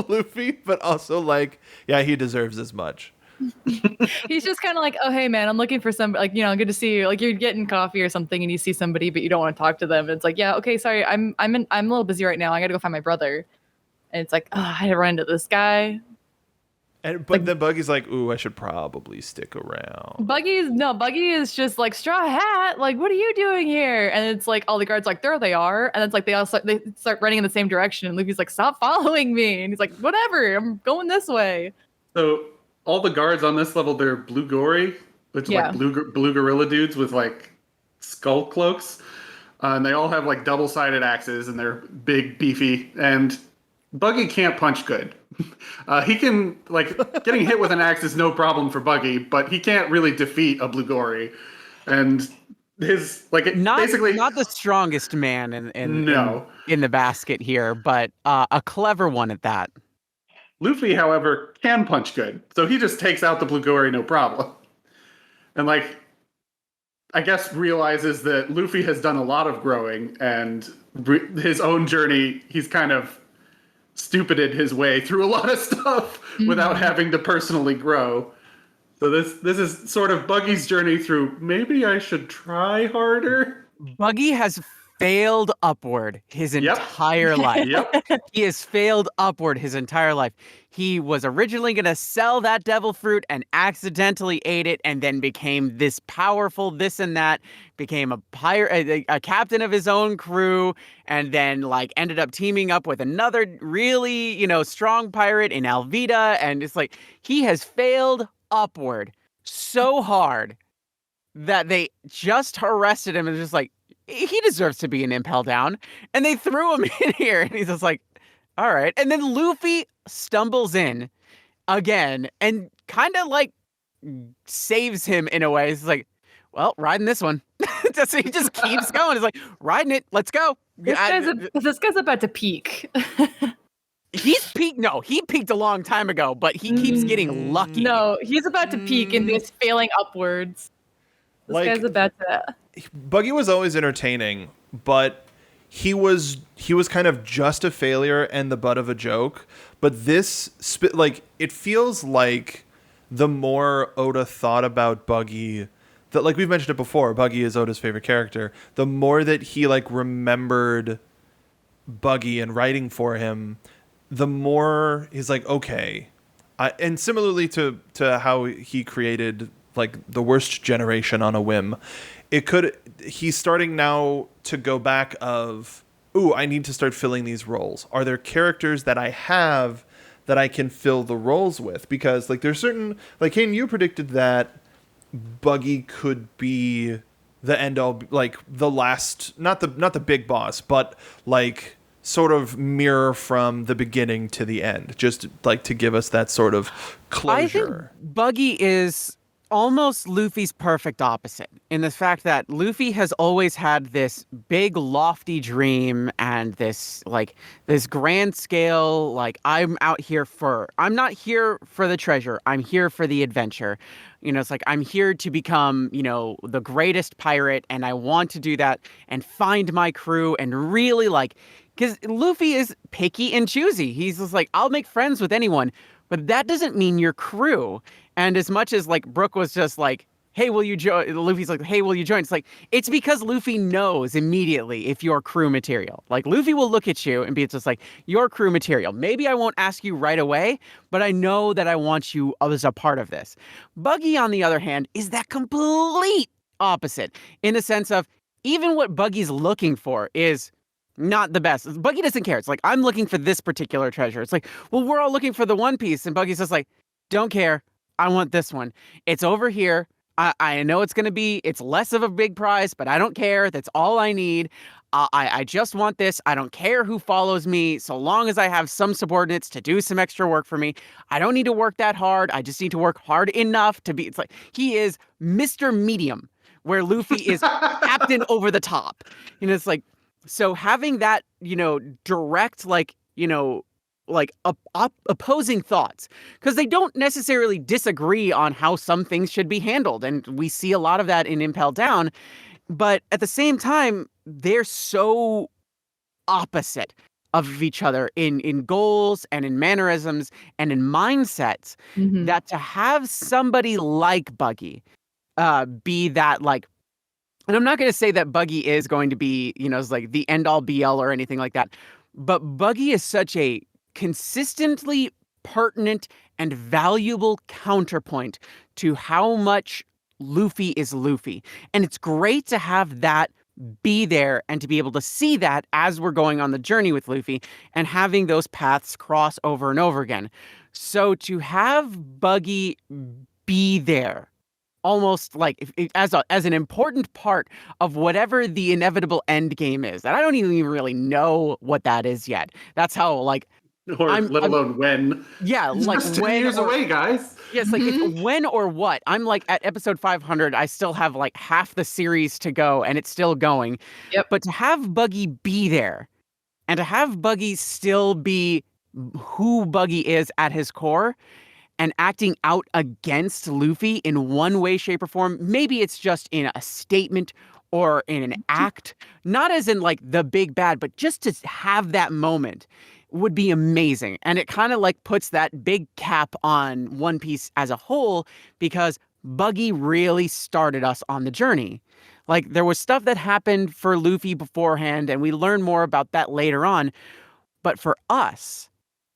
Luffy, but also like, yeah, he deserves as much. He's just kind of like, oh, hey, man, I'm looking for somebody, like, good to see you. Like, you're getting coffee or something, and you see somebody, but you don't want to talk to them. And it's like, yeah, okay, sorry, I'm a little busy right now. I got to go find my brother. And it's like, oh, I had to run into this guy. But then Buggy's like, ooh, I should probably stick around. Buggy is just like, Straw Hat, like, what are you doing here? And it's like, all the guards like, there they are. And it's like, they start running in the same direction. And Luffy's like, stop following me. And he's like, whatever, I'm going this way. So all the guards on this level, they're blue gory, which Yeah. like blue gorilla dudes with like skull cloaks. And they all have like double-sided axes, and they're big, beefy. And Buggy can't punch good. He can, like, getting hit with an axe is no problem for Buggy, but he can't really defeat a blue gory. And his, like, basically not the strongest man in the basket here, but a clever one at that. Luffy, however, can punch good. So he just takes out the blue gory no problem. And, like, I guess realizes that Luffy has done a lot of growing, and his own journey, he's kind of stupided his way through a lot of stuff without having to personally grow. So this is sort of Buggy's journey through, maybe I should try harder. Buggy has failed upward his entire life. Yep. He has failed upward his entire life. He was originally going to sell that devil fruit and accidentally ate it, and then became this powerful this and that, became a pirate, a captain of his own crew, and then like ended up teaming up with another really, strong pirate in Alvida. And it's like, he has failed upward so hard that they just arrested him and just like, he deserves to be in Impel Down. And they threw him in here, and he's just like, all right. And then Luffy stumbles in again and kind of like saves him in a way. He's like, well, riding this one. So he just keeps going. He's like, riding it. Let's go. This guy's about to peak. He's peaked. No, he peaked a long time ago, but he keeps getting lucky. No, he's about to peak and he's failing upwards. This guy's about to... Buggy was always entertaining, but he was kind of just a failure and the butt of a joke. But this, it feels like the more Oda thought about Buggy, that, like we've mentioned it before, Buggy is Oda's favorite character. The more that he like remembered Buggy and writing for him, the more he's like, okay. And similarly to how he created like the worst generation on a whim, he's starting now to go back of, ooh, I need to start filling these roles. Are there characters that I have that I can fill the roles with? Because like there's certain, like Kane, you predicted that Buggy could be the end all, like the last, not the big boss, but like sort of mirror from the beginning to the end, just like to give us that sort of closure. I think Buggy is almost Luffy's perfect opposite in the fact that Luffy has always had this big lofty dream and this grand scale, like, I'm not here for the treasure, I'm here for the adventure. It's like, I'm here to become, the greatest pirate, and I want to do that and find my crew and really, like, because Luffy is picky and choosy. He's just like, I'll make friends with anyone, but that doesn't mean your crew. And as much as, like, Brooke was just like, hey, will you join? Luffy's like, hey, will you join? It's like, it's because Luffy knows immediately if you're crew material. Like, Luffy will look at you and be just like, you're crew material. Maybe I won't ask you right away, but I know that I want you as a part of this. Buggy, on the other hand, is that complete opposite in the sense of even what Buggy's looking for is not the best. Buggy doesn't care. It's like, I'm looking for this particular treasure. It's like, well, we're all looking for the One Piece. And Buggy's just like, don't care. I want this one. It's over here. I know it's less of a big prize, but I don't care. That's all I need. I just want this. I don't care who follows me, so long as I have some subordinates to do some extra work for me. I don't need to work that hard. I just need to work hard enough to be. It's like, he is Mr. Medium, where Luffy is Captain Over the Top. It's like, so having that, direct, like, opposing thoughts, because they don't necessarily disagree on how some things should be handled. And we see a lot of that in Impel Down. But at the same time, they're so opposite of each other in goals and in mannerisms and in mindsets, that to have somebody like Buggy be that, like, and I'm not going to say that Buggy is going to be, is like the end all be all or anything like that, but Buggy is such a consistently pertinent and valuable counterpoint to how much Luffy is Luffy. And it's great to have that be there and to be able to see that as we're going on the journey with Luffy and having those paths cross over and over again. So to have Buggy be there, almost like as an important part of whatever the inevitable end game is, that I don't even really know what that is yet. That's how, like, let alone when. Yeah, like, just 10 when years away, guys. Yeah, it's like, it's when or what. I'm like at episode 500. I still have like half the series to go, and it's still going. Yep. But to have Buggy be there, and to have Buggy still be who Buggy is at his core, and acting out against Luffy in one way, shape, or form. Maybe it's just in a statement or in an act, not as in like the big bad, but just to have that moment would be amazing. And it kind of like puts that big cap on One Piece as a whole, because Buggy really started us on the journey. Like, there was stuff that happened for Luffy beforehand, and we learn more about that later on. But for us,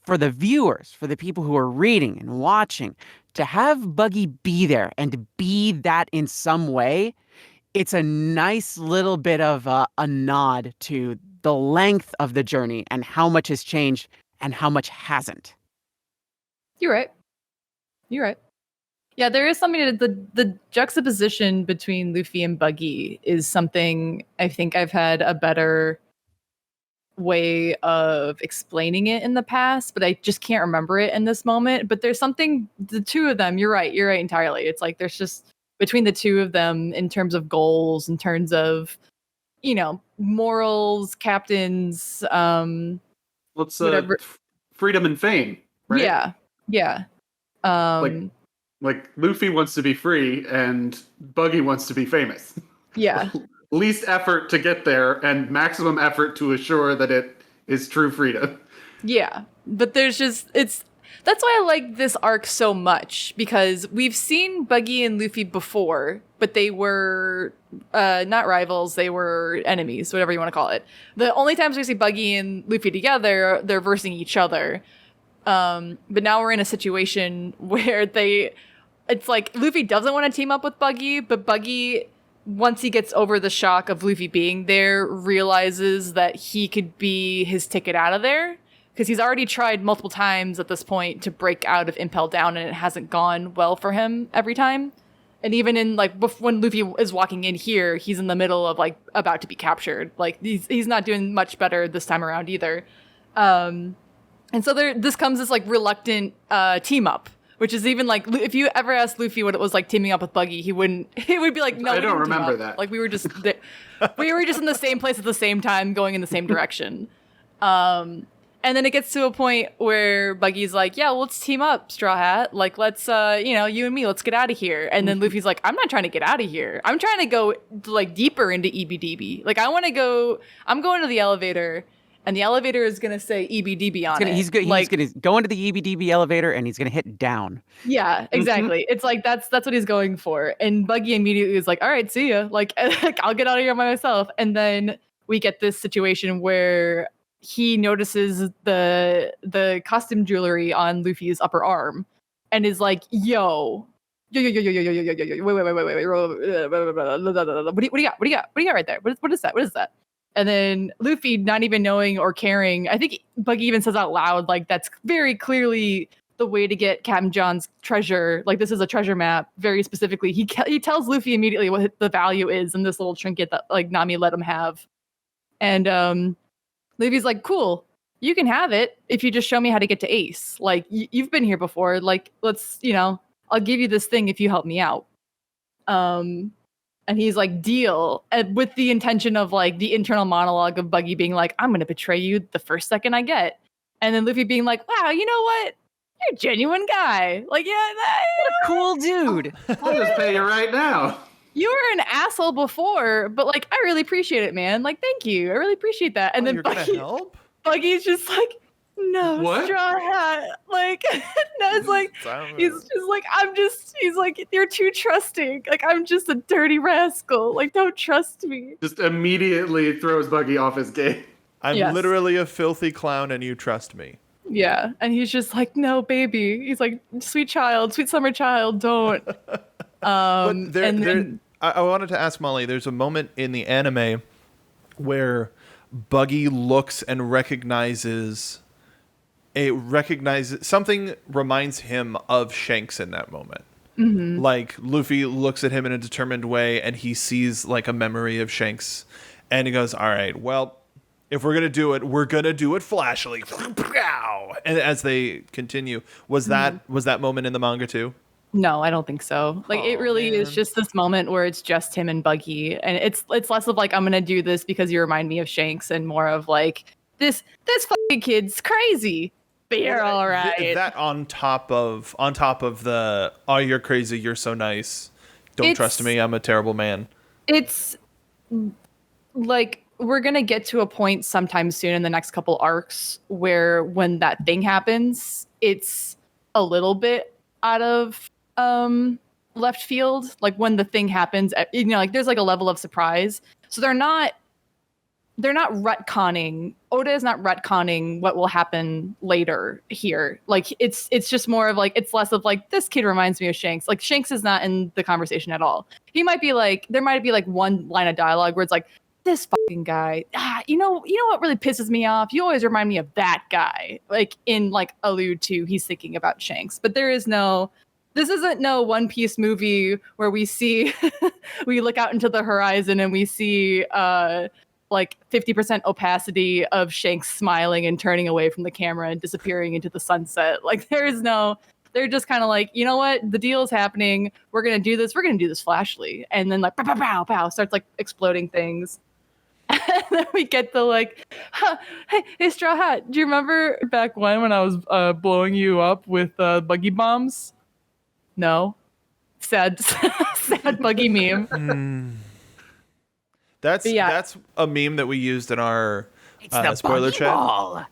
for the viewers, for the people who are reading and watching, to have Buggy be there and to be that in some way, it's a nice little bit of a nod to the length of the journey and how much has changed and how much hasn't. You're right. Yeah, there is something to the juxtaposition between Luffy and Buggy is something I think I've had a better way of explaining it in the past, but I just can't remember it in this moment. But there's something, the two of them, you're right entirely. It's like there's just between the two of them in terms of goals, in terms of, morals, captains, whatever. Freedom and fame, right? Yeah. Like Luffy wants to be free and Buggy wants to be famous. Yeah. Least effort to get there and maximum effort to assure that it is true freedom. Yeah. But there's just, that's why I like this arc so much, because we've seen Buggy and Luffy before, but they were not rivals, they were enemies, whatever you want to call it. The only times we see Buggy and Luffy together, they're versing each other. But now we're in a situation where it's like Luffy doesn't want to team up with Buggy, but Buggy, once he gets over the shock of Luffy being there, realizes that he could be his ticket out of there. Because he's already tried multiple times at this point to break out of Impel Down, and it hasn't gone well for him every time. And even in, like, when Luffy is walking in here, he's in the middle of, like, about to be captured. Like, he's not doing much better this time around either. And so this comes this, like, reluctant team up which is even like if you ever asked Luffy what it was like teaming up with Buggy, he would be like, no, I we don't didn't team remember up. that. Like we were just in the same place at the same time, going in the same direction. And then it gets to a point where Buggy's like, yeah, well, let's team up, Straw Hat. Like, let's, you and me, let's get out of here. And then Luffy's like, I'm not trying to get out of here. I'm trying to go, like, deeper into EBDB. Like, I'm going to the elevator, and the elevator is going to say EBDB on it. He's going to go into the EBDB elevator, and he's going to hit down. Yeah, exactly. It's like, that's what he's going for. And Buggy immediately is like, all right, see ya. Like, I'll get out of here by myself. And then we get this situation where he notices the costume jewelry on Luffy's upper arm and is like, yo, wait, what do you got right there? What is that? And then Luffy, not even knowing or caring, I think Buggy even says out loud, like, that's very clearly the way to get Captain John's treasure. Like, this is a treasure map, very specifically. He tells Luffy immediately what the value is in this little trinket that, like, Nami let him have. And Luffy's like, cool, you can have it if you just show me how to get to Ace. Like, you've been here before. Like, let's, I'll give you this thing if you help me out. And he's like, deal. And with the intention of, like, the internal monologue of Buggy being like, I'm going to betray you the first second I get. And then Luffy being like, wow, you know what? You're a genuine guy. Like, yeah. What a cool dude. I'll just pay you right now. You were an asshole before, but, like, I really appreciate it, man. Like, thank you. I really appreciate that. And then you're gonna help? Buggy's just like, no, What? Straw Hat. Like, no, it's like, he's just like, he's like, you're too trusting. Like, I'm just a dirty rascal. Like, don't trust me. Just immediately throws Buggy off his game. I'm Yes. literally a filthy clown, and you trust me. Yeah. And he's just like, no, baby. He's like, sweet summer child, don't. But then, I wanted to ask Molly, there's a moment in the anime where Buggy looks and recognizes something reminds him of Shanks in that moment. Mm-hmm. Like, Luffy looks at him in a determined way and he sees, like, a memory of Shanks and he goes, all right, well, if we're going to do it, we're going to do it flashily. And as they continue, was that moment in the manga too? no, I don't think so. Like, it really is just this moment where it's just him and Buggy. And it's less of like, I'm going to do this because you remind me of Shanks, and more of like, this fucking kid's crazy. But you're all right. That on top of the, oh, you're crazy, you're so nice. Don't trust me, I'm a terrible man. It's like, we're going to get to a point sometime soon in the next couple arcs where when that thing happens, it's a little bit out of left field. Like, when the thing happens, like, there's like a level of surprise. So they're not retconning. Oda is not retconning what will happen later here. Like, it's just more of like, it's less of like, this kid reminds me of Shanks. Like, Shanks is not in the conversation at all. He might be like, there might be like one line of dialogue where it's like, this fucking guy, you know what really pisses me off? You always remind me of that guy. Like, in like allude to, he's thinking about Shanks. But this isn't no One Piece movie where we see, we look out into the horizon and we see like 50% opacity of Shanks smiling and turning away from the camera and disappearing into the sunset. Like, they're just kind of like, you know what? The deal is happening. We're going to do this flashly. And then like, pow, pow, pow, pow, starts like exploding things. And then we get the like, hey, Straw Hat, do you remember back when I was blowing you up with buggy bombs? No. Sad buggy meme. That's a meme that we used in our spoiler chat. Ball.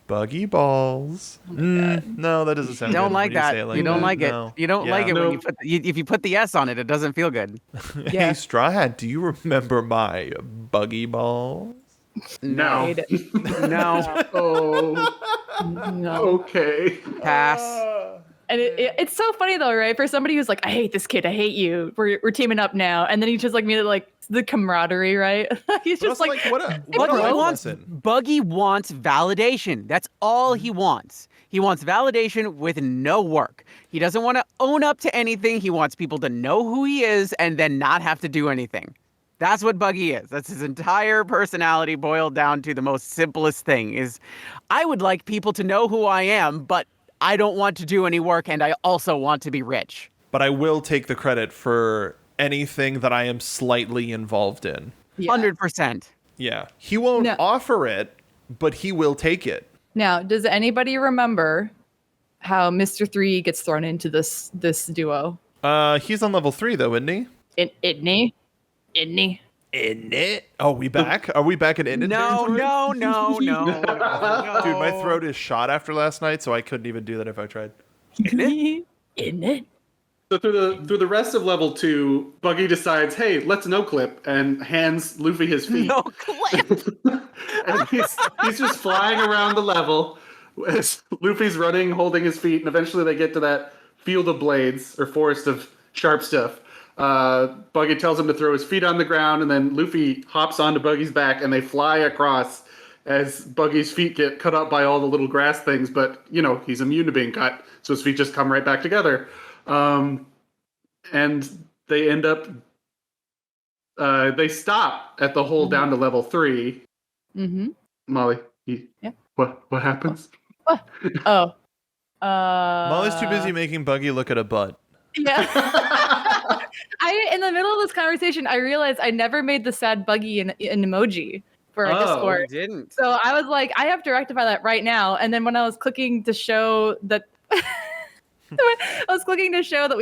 Buggy balls. No, that doesn't sound good. Don't like that. You don't like it. No. You don't like it when if you put the S on it, it doesn't feel good. Hey, Straw Hat, do you remember my buggy balls? No. No. Oh. No. Okay. Pass. And it's so funny though, right? For somebody who's like, I hate this kid, I hate you. We're teaming up now, and then he just like made it like the camaraderie, right? He's But just also, like, what a Buggy life wants lesson. Buggy wants validation. That's all he wants. He wants validation with no work. He doesn't want to own up to anything. He wants people to know who he is and then not have to do anything. That's what Buggy is. That's his entire personality boiled down to the most simplest thing is, I would like people to know who I am, but I don't want to do any work and I also want to be rich. But I will take the credit for anything that I am slightly involved in. Yeah. 100%. Yeah. He won't No. offer it, but he will take it. Now, does anybody remember how Mr. 3 gets thrown into this duo? He's on level 3 though, isn't he? Idney? In it? Oh, we back? Are we back in Indie No. Dude, my throat is shot after last night, so I couldn't even do that if I tried. In it? So through the rest of level 2, Buggy decides, hey, let's no clip, and hands Luffy his feet. No clip. And he's just flying around the level as Luffy's running, holding his feet, and eventually they get to that field of blades, or forest of sharp stuff. Buggy tells him to throw his feet on the ground, and then Luffy hops onto Buggy's back, and they fly across as Buggy's feet get cut up by all the little grass things, but, you know, he's immune to being cut, so his feet just come right back together. And they end up... they stop at the hole down to level 3. Mm-hmm. Molly, Yeah. What happens? Oh. Molly's too busy making Buggy look at a butt. Yeah. In the middle of this conversation, I realized I never made the sad Buggy an emoji for our Oh. Discord. You didn't. So I was like, I have to rectify that right now. And then when I was clicking to show that we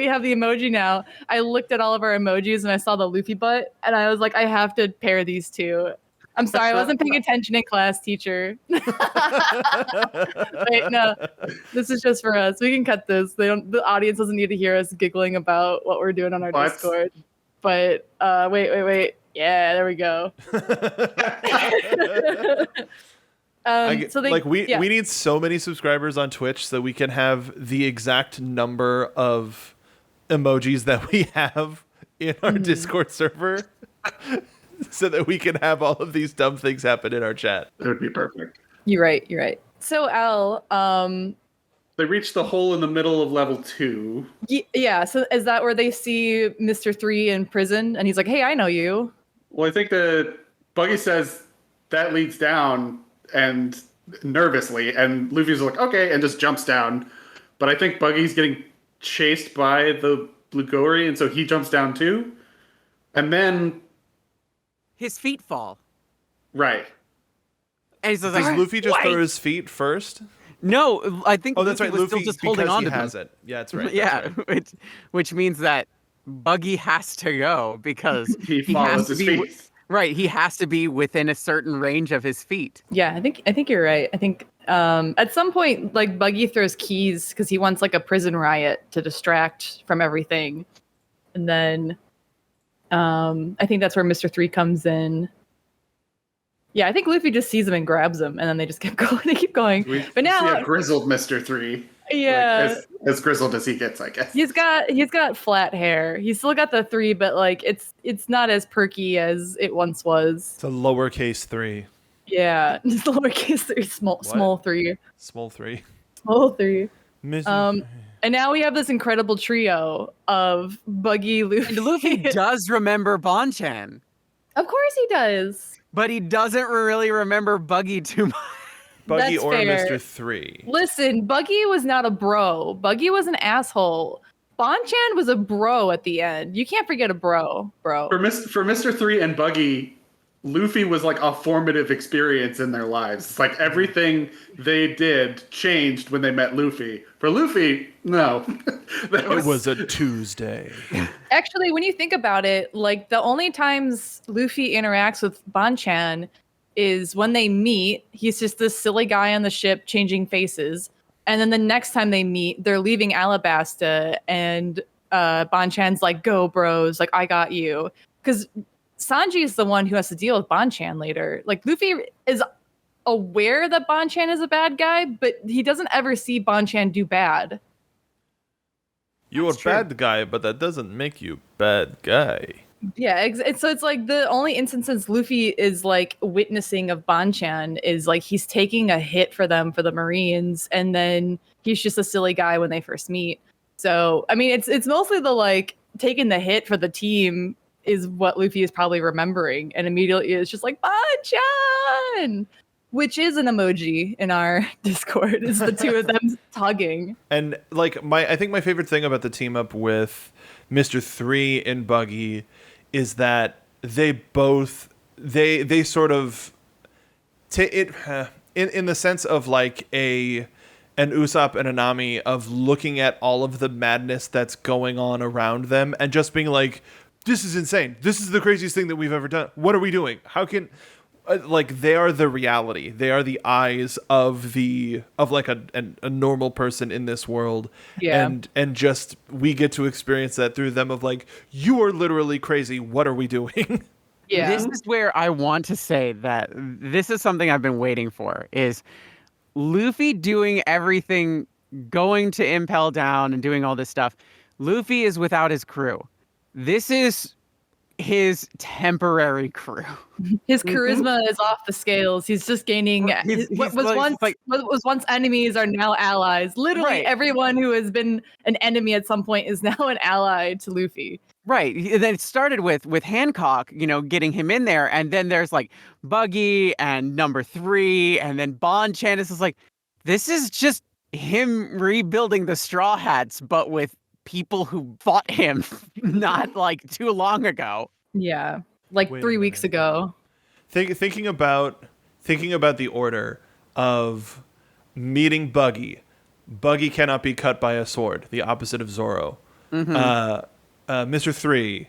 have the emoji now, I looked at all of our emojis and I saw the Luffy butt, and I was like, I have to pair these two. I'm sorry, I wasn't paying attention in class, teacher. Wait, no, this is just for us. We can cut this. The audience doesn't need to hear us giggling about what we're doing on our What? Discord. But wait. Yeah, there we go. We need so many subscribers on Twitch so that we can have the exact number of emojis that we have in our Discord server so that we can have all of these dumb things happen in our chat. That would be perfect. You're right. So Al, They reach the hole in the middle of level 2. yeah. So is that where they see Mr. 3 in prison, and he's like, "Hey, I know you." Well, I think that Buggy says that leads down, and nervously, and Luffy's like, okay, and just jumps down. But I think Buggy's getting chased by the Blugori, and so he jumps down too. And then, His feet fall. right. And he's just Does like, Luffy just "Wait." throw his feet first? No, I think Oh, that's right. was Luffy, still just holding because on he to has them. it. Yeah, that's right. Yeah, which means that Buggy has to go because He has follows to his be feet. right. He has to be within a certain range of his feet. Yeah, I think you're right. I think at some point, like, Buggy throws keys because he wants like a prison riot to distract from everything, and then I think that's where Mr. 3 comes in. Yeah, I think Luffy just sees him and grabs him, and then they just keep going. They keep going. But now, see a grizzled Mr. 3. yeah, Like, as grizzled as he gets, I guess. he's got flat hair. He's still got the 3, but like it's not as perky as it once was. It's a lowercase 3. Yeah, just lowercase 3, small 3, Small 3. small 3. Miss- And now we have this incredible trio of Buggy, Luffy. And Luffy does remember Bonchan, Of course he does. but he doesn't really remember Buggy too much. Buggy That's or fair. Mr. 3. Listen, Buggy was not a bro. Buggy was an asshole. Bonchan was a bro at the end. You can't forget a bro. For Mr. 3 and Buggy, Luffy was like a formative experience in their lives. It's like everything they did changed when they met Luffy. For Luffy, no. It was a Tuesday. Actually, when you think about it, like, the only times Luffy interacts with Bonchan is when they meet. He's just this silly guy on the ship changing faces. And then the next time they meet, they're leaving Alabasta, and Bonchan's like, "Go, bros. Like, I got you." Because Sanji is the one who has to deal with Bonchan later. Like, Luffy is aware that Bonchan is a bad guy, but he doesn't ever see Bonchan do bad. You're a bad guy, but that doesn't make you bad guy. Yeah, so it's like the only instances Luffy is like witnessing of Bonchan is like he's taking a hit for them for the Marines, and then he's just a silly guy when they first meet. So I mean, it's mostly the like taking the hit for the team is what Luffy is probably remembering, and immediately it's just like Bonchan. which is an emoji in our Discord. Is the two of them tugging. And like I think my favorite thing about the team up with Mr. 3 and Buggy is that they both they sort of in the sense of like an Usopp and a Nami of looking at all of the madness that's going on around them and just being like, this is insane. This is the craziest thing that we've ever done. What are we doing? How can like they are the reality. They are the eyes of like a normal person in this world. Yeah. And just we get to experience that through them of like, you are literally crazy. What are we doing? Yeah. This is where I want to say that this is something I've been waiting for, is Luffy doing everything, going to Impel down and doing all this stuff. Luffy is without his crew. This is his temporary crew. His charisma is off the scales. He's just gaining. What was once enemies are now allies. Literally, Right. everyone who has been an enemy at some point is now an ally to Luffy. Right. Then it started with Hancock, getting him in there, and then there's like Buggy and number 3, and then Bond Chandis is like, this is just him rebuilding the Straw Hats, but with people who fought him not like too long ago. Yeah, like Wait a 3 weeks minute. ago. Thinking about the order of meeting Buggy. Buggy cannot be cut by a sword, the opposite of Zoro. Mr. 3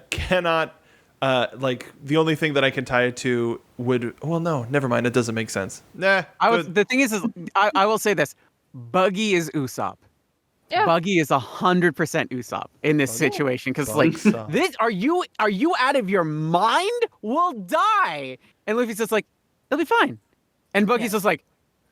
cannot like the only thing that I can tie it to no, never mind, it doesn't make sense. Nah. The thing is I will say this: Buggy is Usopp. Yeah. Buggy is 100% Usopp in this situation, because like Usopp. this, are you out of your mind? We'll die. And Luffy's just like, it'll be fine. And Buggy's just like,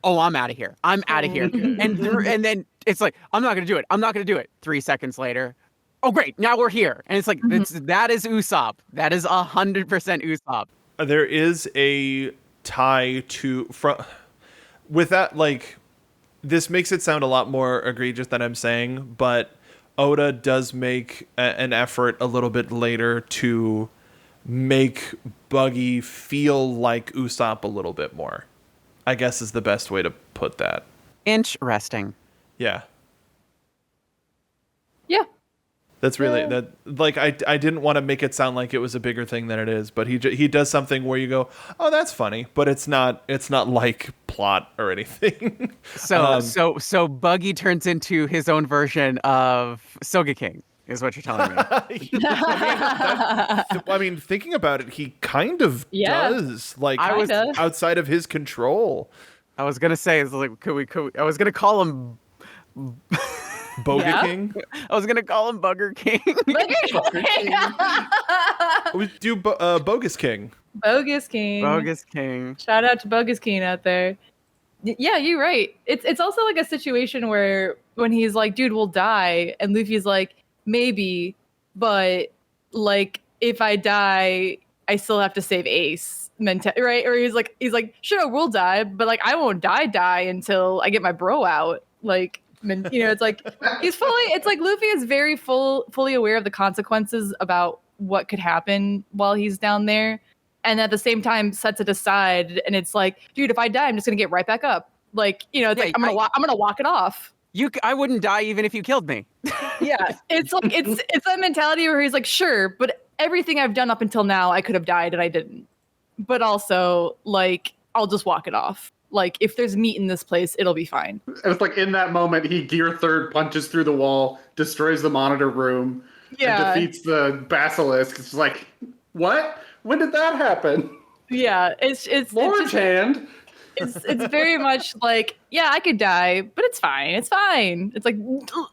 oh, I'm out of here. I'm out of here. And then it's like, I'm not gonna do it. I'm not gonna do it. 3 seconds later, oh great, now we're here. And it's like that is Usopp. That is 100% Usopp. There is a tie with that, like, this makes it sound a lot more egregious than I'm saying, but Oda does make an effort a little bit later to make Buggy feel like Usopp a little bit more, I guess is the best way to put that. Interesting. Yeah. Yeah. That's really that. Like I didn't want to make it sound like it was a bigger thing than it is, but he does something where you go, oh, that's funny, but it's not like plot or anything. So Buggy turns into his own version of Soga King, is what you're telling me. I mean, thinking about it, he kind of does. Like Kinda. outside of his control. I was gonna say, is like, could we? I was gonna call him. Boga Yeah. King. I was gonna call him Bugger King. We do Bogus King. Bogus King. Bogus King. Shout out to Bogus King out there. Yeah, you're right. It's also like a situation where when he's like, dude, we'll die, and Luffy's like, maybe, but like if I die, I still have to save Ace. Right? Or he's like, sure, we'll die, but like I won't die until I get my bro out. Like, it's like it's like Luffy is very fully aware of the consequences about what could happen while he's down there, and at the same time sets it aside, and it's like, dude, if I die, I'm just gonna get right back up. Like, it's like I'm gonna walk it off. I wouldn't die even if you killed me. Yeah, it's like it's that mentality where he's like, sure, but everything I've done up until now, I could have died and I didn't. But also, like, I'll just walk it off. Like, if there's meat in this place, it'll be fine. It's like in that moment, he gear third punches through the wall, destroys the monitor room, Yeah. and defeats the basilisk. It's like, what? When did that happen? Yeah, it's Lord's just, hand. it's very much like, yeah, I could die, but it's fine. It's fine. It's like,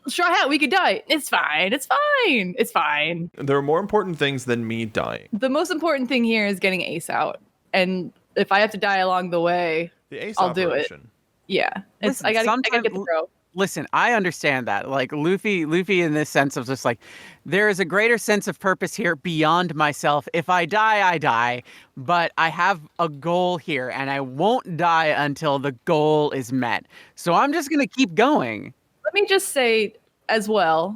Straw Hat, we could die. It's fine. It's fine. It's fine. There are more important things than me dying. The most important thing here is getting Ace out, and if I have to die along the way, The Ace I'll do it. operation. yeah, Listen, I gotta get the bro. Listen, I understand that. Like Luffy in this sense of just like, there is a greater sense of purpose here beyond myself. If I die, I die, but I have a goal here and I won't die until the goal is met. So I'm just going to keep going. Let me just say as well,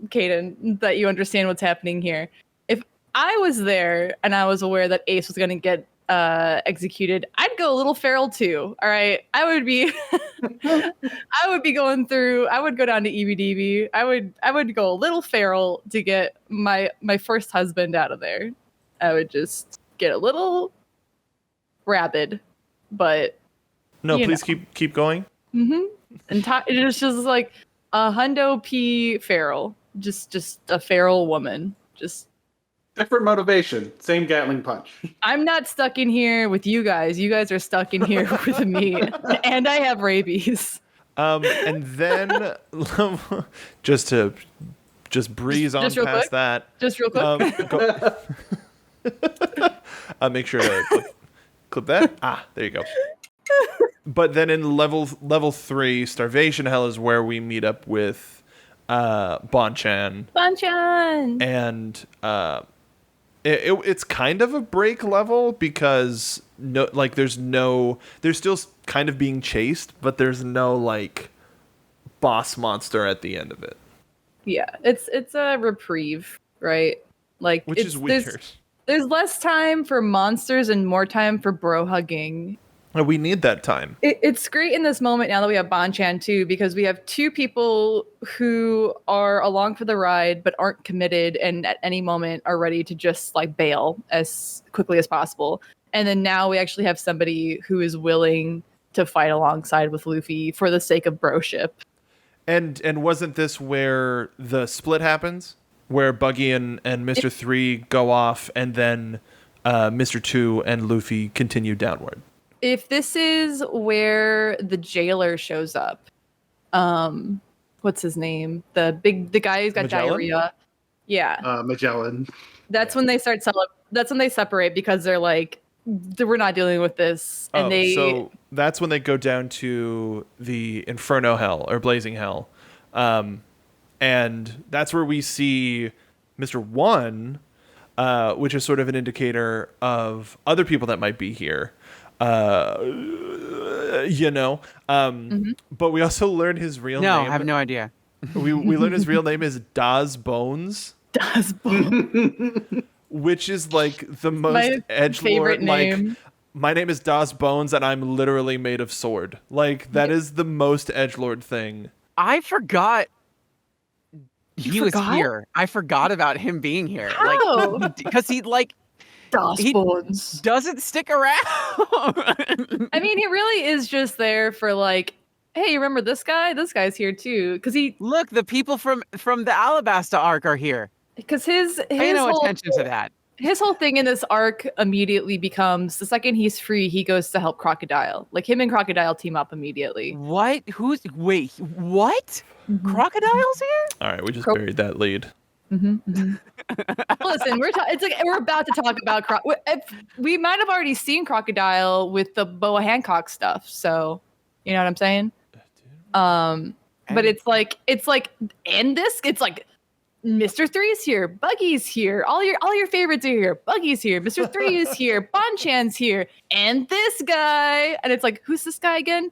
Kaden, that you understand what's happening here. If I was there and I was aware that Ace was going to get executed, I'd go a little feral too. All right, I would be, I would be going through. I would go down to Eeby. I would go a little feral to get my first husband out of there. I would just get a little rabid, but No, you please know. keep going. And it's just like a hundo p feral, just a feral woman. Just Different motivation, same Gatling punch. I'm not stuck in here with you guys. You guys are stuck in here with me, and I have rabies. And then just breeze on just real past quick? that. Just real quick. Make sure to clip that. There you go. But then in level 3, Starvation Hell is where we meet up with Bonchan. Bonchan. And it's kind of a break level because there's still kind of being chased, but there's no like boss monster at the end of it. Yeah, it's a reprieve, right? Like Which is weird. There's less time for monsters and more time for bro hugging. We need that time. It's great in this moment now that we have Bonchan too, because we have two people who are along for the ride but aren't committed and at any moment are ready to just like bail as quickly as possible. And then now we actually have somebody who is willing to fight alongside with Luffy for the sake of broship. And wasn't this where the split happens? Where Buggy and Mr. 3 go off and then Mr. 2 and Luffy continue downward. If this is where the jailer shows up, what's his name? The guy who's got Magellan? diarrhea. Yeah. Magellan. That's when they start that's when they separate because they're like, we're not dealing with this. And so that's when they go down to the Inferno Hell or Blazing Hell. And that's where we see Mr. 1, which is sort of an indicator of other people that might be here. But we also learn his real name. No, I have no idea. We learn his real name is Daz Bones. Daz Bones. Which is like the most My edgelord favorite name. Like my name is Daz Bones and I'm literally made of sword. Like that is the most edgelord thing. I forgot he was forgot? here. I forgot about him being here. How? Like because he like Daz Bones. doesn't stick around. I mean, he really is just there for like, hey, you remember this guy? This guy's here too. Look, the people from the Alabasta arc are here. Because his Pay no whole, attention to that. his whole thing in this arc immediately becomes the second he's free, he goes to help Crocodile. Like him and Crocodile team up immediately. What? Wait, what? Crocodile's here? All right, we just buried that lead. Listen, it's like we're about to talk about we might have already seen Crocodile with the Boa Hancock stuff, so you know what I'm saying. But it's like and this it's like Mr. 3's here, Buggy's here, all your favorites are here. Buggy's here, Mr. 3 is here, Bonchan's here, and this guy, and it's like, who's this guy again?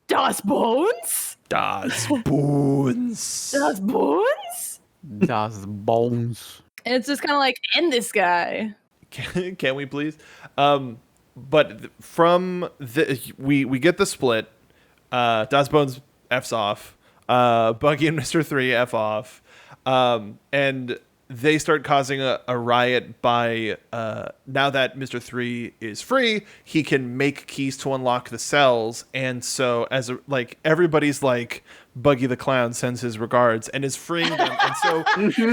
Das Bones. Das Bones. Das Bones. Das Bones. And it's just kind of like, and this guy. Can we please? But from we get the split. Das Bones F's off. Buggy and Mr. 3 F off. And they start causing a riot by now that Mr. 3 is free, he can make keys to unlock the cells, and so everybody's like Buggy the Clown sends his regards and is freeing them, and so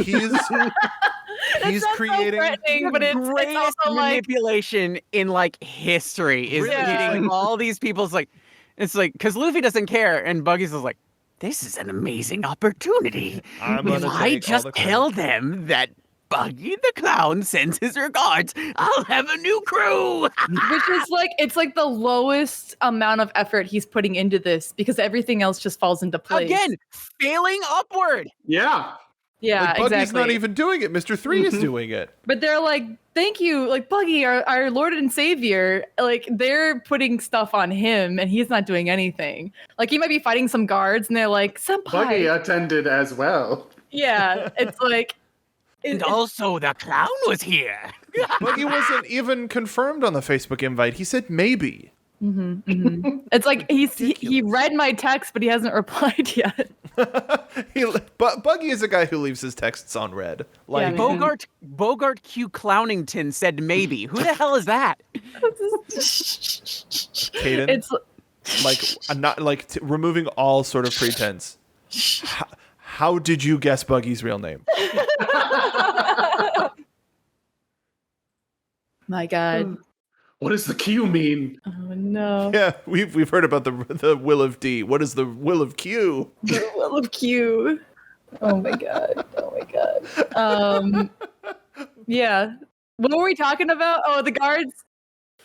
he's creating So but it's Greatest also like manipulation in like history is Really? getting all these people's like it's like because Luffy doesn't care and Buggy's is like, this is an amazing opportunity. I'm If gonna I take all just the credit. tell them that Buggy the Clown sends his regards, I'll have a new crew. which is like it's like the lowest amount of effort he's putting into this because everything else just falls into place. Again, failing upward. Yeah. Yeah, Like, Buggy's exactly. not even doing it. Mr. 3 is doing it. But they're like, thank you, like Buggy, our Lord and Savior. Like they're putting stuff on him, and he's not doing anything. Like he might be fighting some guards, and they're like, Senpai. Buggy attended as well. Yeah, it's like, And also the clown was here. Buggy wasn't even confirmed on the Facebook invite. He said maybe. It's like he read my text, but he hasn't replied yet. Buggy is a guy who leaves his texts on red. Like man. Bogart Q Clownington said maybe. Who the hell is that? Caden, It's not like removing all sort of pretense. How did you guess Buggy's real name? my God. What does the Q mean? Oh no. Yeah, we've heard about the will of D. What is the will of Q? The will of Q. Oh my God. Oh my God. Yeah. What were we talking about? Oh, the guards.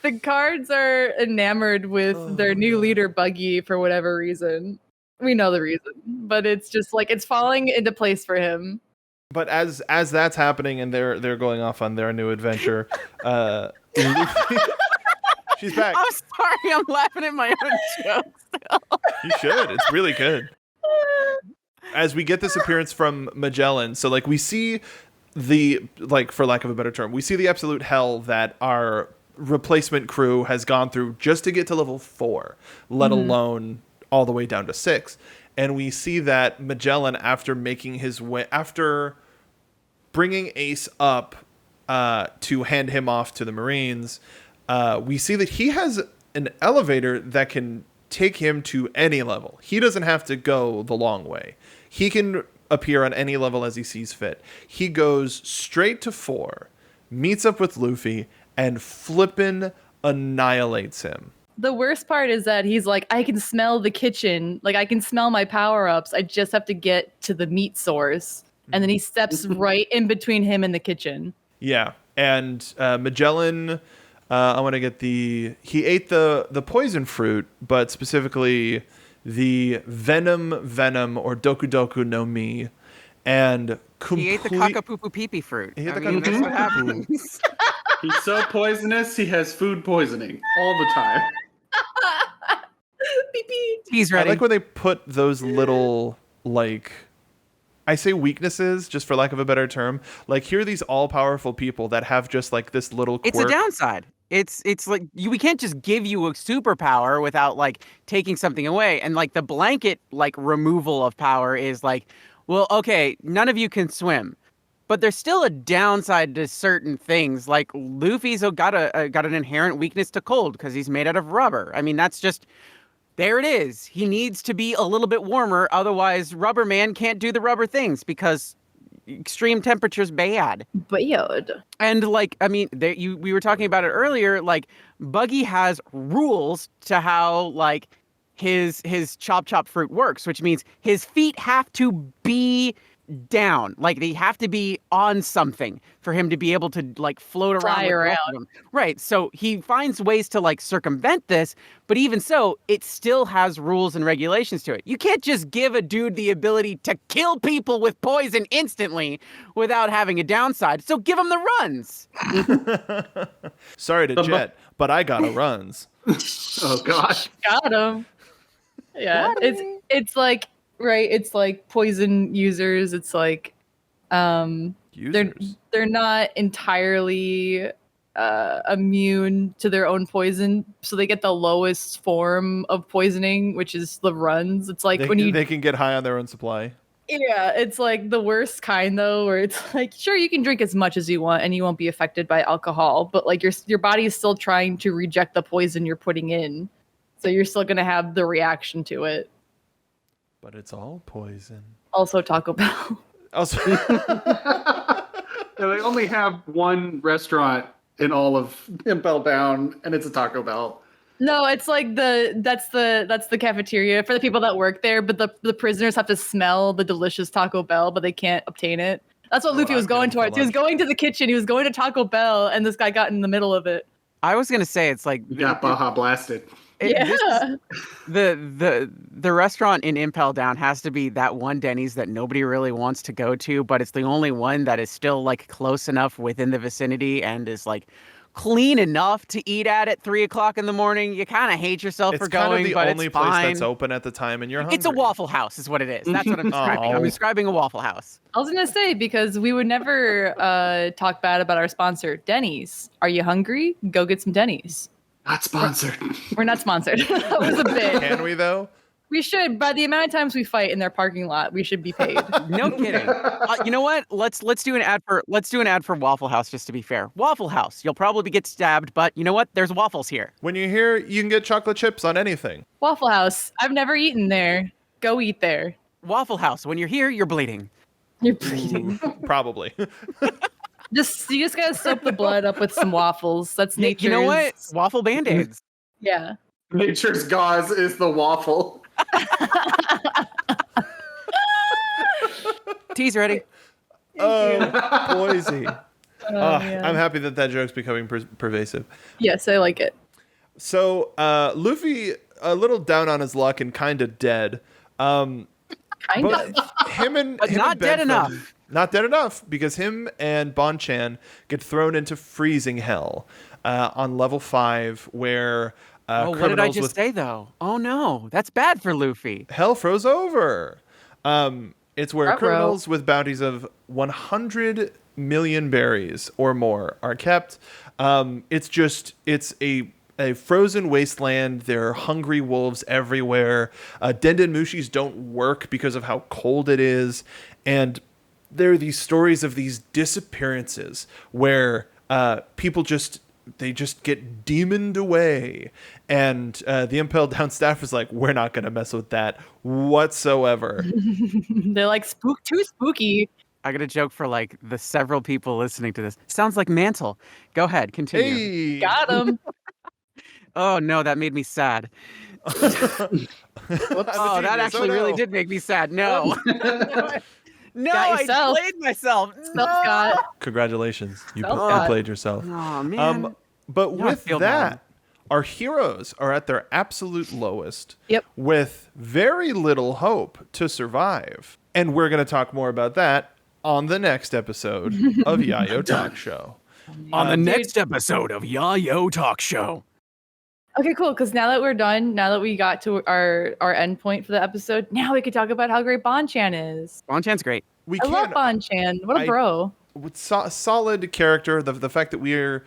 The guards are enamored with their new leader, Buggy, for whatever reason. We know the reason, but it's just like it's falling into place for him. But as that's happening and they're going off on their new adventure, Luffy, she's back. I'm sorry, I'm laughing at my own jokes. You should. It's really good. As we get this appearance from Magellan, so like we see for lack of a better term, we see the absolute hell that our replacement crew has gone through just to get to level 4, let alone all the way down to 6. And we see that Magellan, after bringing Ace up to hand him off to the Marines, we see that he has an elevator that can take him to any level. He doesn't have to go the long way. He can appear on any level as he sees fit. He goes straight to 4, meets up with Luffy, and flippin' annihilates him. The worst part is that he's like, I can smell the kitchen. Like, I can smell my power-ups. I just have to get to the meat source. And then he steps right in between him and the kitchen. Yeah. And Magellan, I want to get he ate the poison fruit, but specifically the venom or doku doku no mi. And He ate the kakapupu pee fruit. He ate the That's what happens. He's so poisonous, he has food poisoning all the time. Beep, beep. He's I ready. like when they put those little, like, I say weaknesses, just for lack of a better term. Like, here are these all-powerful people that have just, like, this little quirk. It's a downside. It's like we can't just give you a superpower without like taking something away. And like the blanket like removal of power is like, well, okay, none of you can swim. But there's still a downside to certain things. Like Luffy's got an inherent weakness to cold because he's made out of rubber. I mean, that's just there it is. He needs to be a little bit warmer, otherwise Rubber Man can't do the rubber things because extreme temperature's bad. Bad. And like, I mean, we were talking about it earlier. Like, Buggy has rules to how like his chop fruit works, which means his feet have to be down, like they have to be on something for him to be able to like float Fly around. around. Right. So he finds ways to like circumvent this, but even so, it still has rules and regulations to it. You can't just give a dude the ability to kill people with poison instantly without having a downside. So give him the runs. Sorry to jet, but I got a runs. Oh gosh. Got him. Yeah. It's like right. It's like poison users. It's like Users. they're not entirely immune to their own poison, so they get the lowest form of poisoning, which is the runs. It's like they can get high on their own supply. Yeah, it's like the worst kind though, where it's like, sure, you can drink as much as you want and you won't be affected by alcohol, but like your body is still trying to reject the poison you're putting in, so you're still gonna have the reaction to it. But it's all poison. Also, Taco Bell. Also, They only have one restaurant in all of Impel Down, and it's a Taco Bell. No, it's like that's the cafeteria for the people that work there, but the prisoners have to smell the delicious Taco Bell, but they can't obtain it. That's what Luffy was going towards. He was going to the kitchen. He was going to Taco Bell, and this guy got in the middle of it. I was gonna say it's like You got Baja blasted. The restaurant in Impel Down has to be that one Denny's that nobody really wants to go to, but it's the only one that is still like close enough within the vicinity and is like clean enough to eat at 3 o'clock in the morning. You kind of hate yourself It's for kind going, of the but only it's place fine. that's open at the time, and you're hungry. It's a Waffle House, is what it is. That's what I'm describing. Oh. I'm describing a Waffle House. I was gonna say, because we would never talk bad about our sponsor, Denny's. Are you hungry? Go get some Denny's. Not sponsored. We're not sponsored. That was a bit. Can we though? We should. By the amount of times we fight in their parking lot, we should be paid. No kidding. You know what? Let's do an ad for Waffle House just to be fair. Waffle House. You'll probably get stabbed, but you know what? There's waffles here. When you're here, you can get chocolate chips on anything. Waffle House. I've never eaten there. Go eat there. Waffle House. When you're here, you're bleeding. You're bleeding. Probably. You just gotta soak the blood up with some waffles. That's nature's. You know what? Waffle Band-Aids. Yeah. Nature's gauze is the waffle. Tea's ready. Oh, Boise. Yeah. I'm happy that joke's becoming pervasive. Yes, I like it. So, Luffy, a little down on his luck and kind of dead. Kind But of. him and But him not and dead Benford- enough. Not dead enough, because him and Bonchan get thrown into freezing hell on level 5, where Oh, what did I criminals just with say though? Oh no, that's bad for Luffy. hell froze over. It's where Ruh-roh. criminals with bounties of 100 million berries or more are kept. It's a frozen wasteland. There are hungry wolves everywhere. Denden Mushis don't work because of how cold it is. And there are these stories of these disappearances where people just get demoned away. And the Impel down staff is like, we're not going to mess with that whatsoever. They're like too spooky. I got a joke for like the several people listening to this. Sounds like Mantle. Go ahead, continue. Hey! Got them. Oh no, that made me sad. Oh, that actually really did make me sad. No. No, Got I yourself. played myself. Scott. Congratulations. You Self-got. played yourself. Oh man. But Now I with feel that, bad. our heroes are at their absolute lowest. Yep. With very little hope to survive. And we're going to talk more about that on the next episode of Yayo Talk Show. On the Dude. next episode of Yayo Talk Show. Okay, cool. Because now that we're done, now that we got to our end point for the episode, now we can talk about how great Bonchan is. Bonchan's great. We I love Bonchan. What a bro. With solid character, the fact that we're...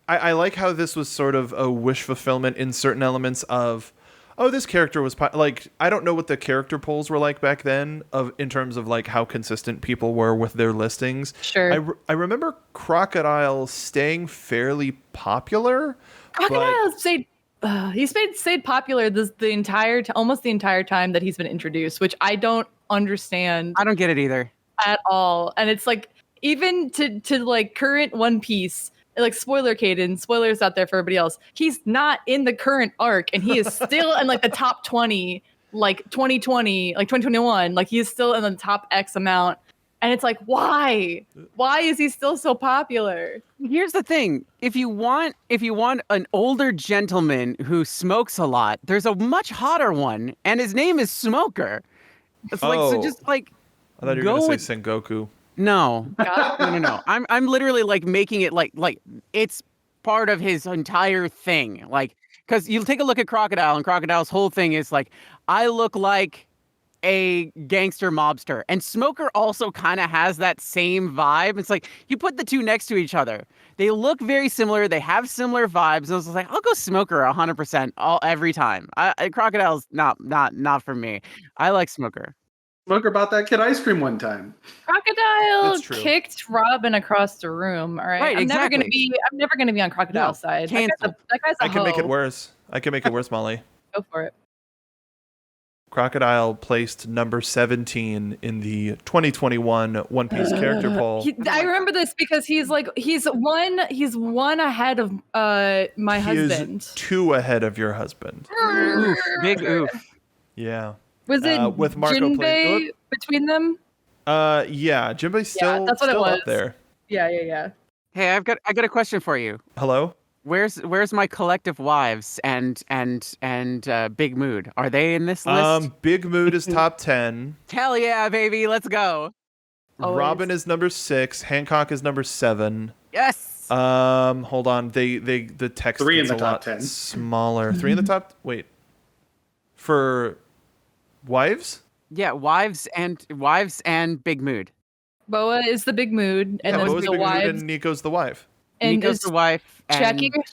I like how this was sort of a wish fulfillment in certain elements of, oh, this character was... Like, I don't know what the character polls were like back then in terms of like how consistent people were with their listings. Sure. I remember Crocodile staying fairly popular. Crocodile stayed. He's stayed popular almost the entire time that he's been introduced, which I don't understand I don't get it either. at all. And it's like even to like current One Piece, like spoiler cadence, spoilers out there for everybody else. He's not in the current arc, and he is still in like the top 20, like 2020, like 2021. Like he is still in the top X amount. And it's like, why? Why is he still so popular? Here's the thing. If you want an older gentleman who smokes a lot, there's a much hotter one, and his name is Smoker. It's like, so Oh. just like I thought you were go going with to say Sengoku. no. God. No. I'm literally like making it like it's part of his entire thing. Like, because you take a look at Crocodile, and Crocodile's whole thing is like, I look like a gangster mobster, and Smoker also kind of has that same vibe. It's like you put the two next to each other, they look very similar, they have similar vibes, and I was like, I'll go Smoker 100% every time. Crocodile's not for me. I like Smoker. Smoker bought that kid ice cream one time. Crocodile That's true. kicked Robin across the room. All right, Right, I'm never exactly. gonna be on Crocodile's No, side. cancel. That guy's a I can make it hoe. worse. Molly. Go for it. Crocodile placed number 17 in the 2021 One Piece character poll. I remember this because he's one ahead of my He is husband. 2 ahead of your husband. Oof, big oof. Yeah. Was it with Marco Jinbei between them? Yeah. Jinbei's still, that's what it still was. up there. Yeah. Hey, I got a question for you. Hello? Where's my collective wives and Big Mood? Are they in this list? Big Mood is top 10. Hell yeah, baby, let's go. Always. Robin is number 6. Hancock is number 7. Yes. Hold on. The text 3 in is the a top lot 10. smaller. 3 in the top. Wait. For wives? Yeah, wives and Big Mood. Boa is the big mood, and Yeah, then Bo's the the mood wives. and Nico's the wife. And Nico's is the wife. Shaki? And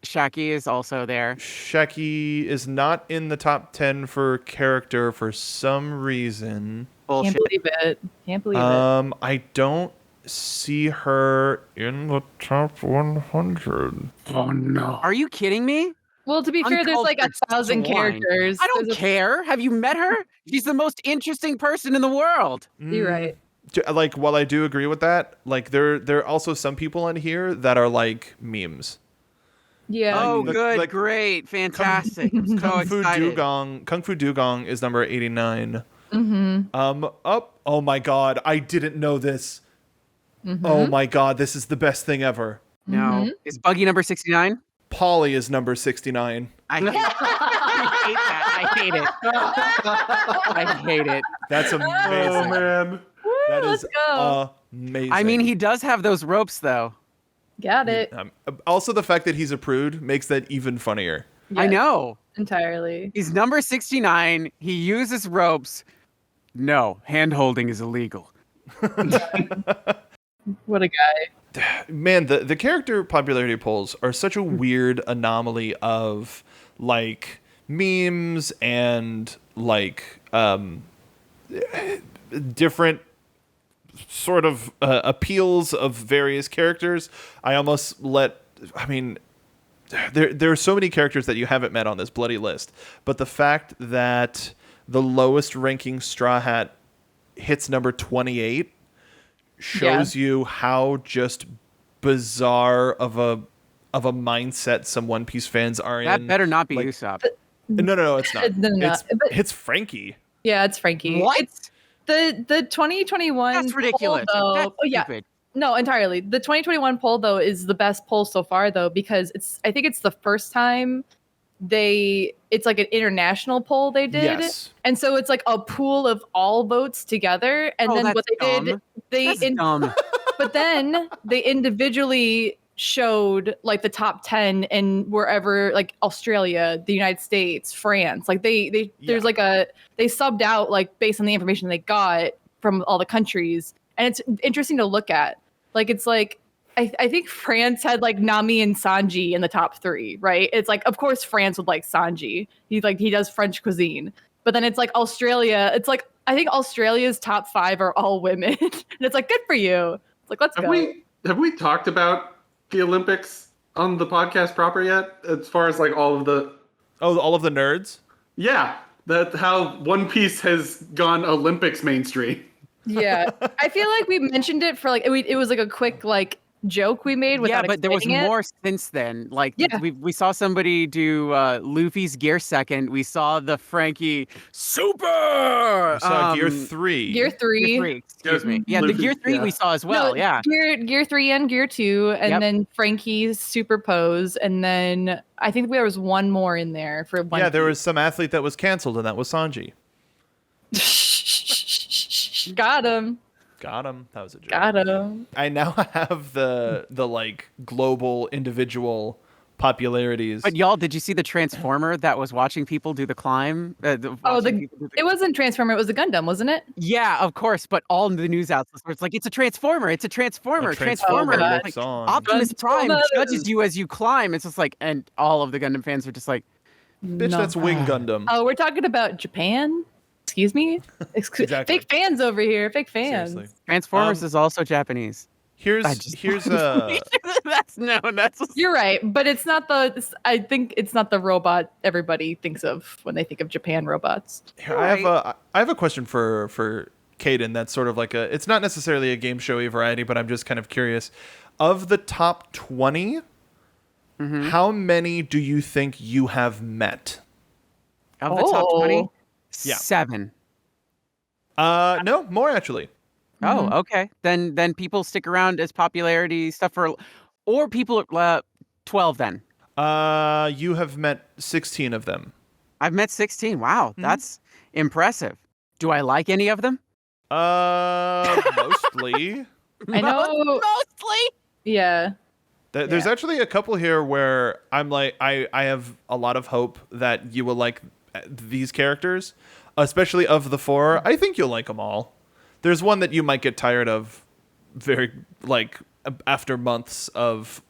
Shaki is also there. Shaki is not in the top 10 for character for some reason. Bullshit. Can't believe it. Can't believe it. I don't see her in the top 100. Oh no. Are you kidding me? Well, to be fair, there's like Uncultured 1,000 swine. characters. I don't There's care. Have you met her? She's the most interesting person in the world. You're right. Like, while I do agree with that, like there are also some people on here that are like memes. Yeah. Oh, the- good, like- great, fantastic. I'm so Kung Fu excited. Dugong is number 89. Oh my god, I didn't know this. Oh my god, this is the best thing ever. No. Is Buggy number 69? Polly is number 69. I hate that. I hate it. I hate it. That's amazing. Oh man. That Let's is go. amazing. I mean, he does have those ropes, though. Got it. Also, the fact that he's a prude makes that even funnier. I Yes, know. entirely. He's number 69. He uses ropes. No, hand holding is illegal. What a guy. Man, the character popularity polls are such a weird anomaly of like memes and like different sort of appeals of various characters. I mean, there are so many characters that you haven't met on this bloody list, but the fact that the lowest ranking Straw Hat hits number 28 shows you how just bizarre of a mindset some One Piece fans are in. That better not be like- Usopp. No, it's not. No, no, but- It's Frankie. Yeah, it's Frankie. What? It's the 2021 That's ridiculous. poll, though. That's Oh yeah. stupid. No, entirely. The 2021 poll though is the best poll so far though because I think it's the first time it's like an international poll they did. Yes. And so it's like a pool of all votes together and Oh, then that's what they did dumb. they That's dumb. but then they individually showed like the top 10 in wherever like Australia, the United States, France. Like there's Yeah. like they subbed out like based on the information they got from all the countries. And it's interesting to look at. Like it's like I think France had like Nami and Sanji in the top 3, right? It's like of course France would like Sanji. He does French cuisine. But then it's like Australia, it's like I think Australia's top 5 are all women. And it's like good for you. It's like let's go. Have we talked about the Olympics on the podcast proper yet? As far as like all of the All of the nerds. yeah, that how One Piece has gone Olympics mainstream. Yeah, I feel like we mentioned it for like it was like a quick like joke we made Yeah, without but there was explaining it. more since then. Like Yeah. we saw somebody do Luffy's gear second. We saw the Frankie super. I saw Gear 3. Gear 3. Gear 3, excuse me. Yeah, the Luffy, gear 3 yeah. we saw as well. No, Yeah. Gear 3 and Gear 2, and Yep. then Frankie's super pose, and then I think there was one more in there for one. Yeah, there was some athlete that was canceled, and that was Sanji. Got him. Got him. That was a joke. Got him. I now have the like global individual popularities. But y'all, did you see the Transformer that was watching people do the climb? Watching people do It wasn't Transformer. It was a Gundam, wasn't it? Yeah, of course. But all the news outlets were like, it's a Transformer. It's a Transformer. A Transformer. Transformer Like, looks on. Optimus Prime Transformers. judges you as you climb. It's just like, and all of the Gundam fans are just like, Bitch, No. that's Wing Gundam. Oh, we're talking about Japan. Excuse me. Exactly. Fake fans over here. Fake fans. Seriously. Transformers is also Japanese. Here's That's You're right, but it's not I think it's not the robot everybody thinks of when they think of Japan robots. Here, I have a question for Caden that's sort of like it's not necessarily a game showy variety, but I'm just kind of curious. Of the top 20, how many do you think you have met? Of the top 20, Yeah. 7. No, more actually. Oh, okay. Then people stick around as popularity stuff or people 12 then. You have met 16 of them. I've met 16. Wow, that's impressive. Do I like any of them? Mostly. I know. Mostly. Yeah. There's actually a couple here where I'm like, I have a lot of hope that you will like these characters, especially of the 4. I think you'll like them all. There's one that you might get tired of very, like, after months of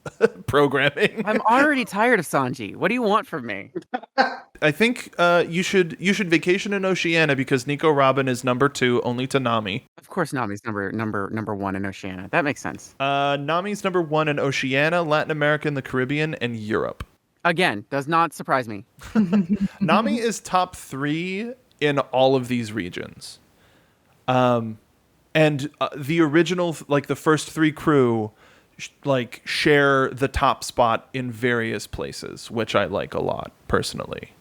programming. I'm already tired of Sanji. What do you want from me? I think you should vacation in Oceania because Nico Robin is number 2, only to Nami. Of course, Nami's number 1 in Oceania. That makes sense. Nami's number 1 in Oceania, Latin America, and the Caribbean, and Europe. Again, does not surprise me. Nami is top 3 in all of these regions. And the original, like the first 3 crew, like share the top spot in various places, which I like a lot personally.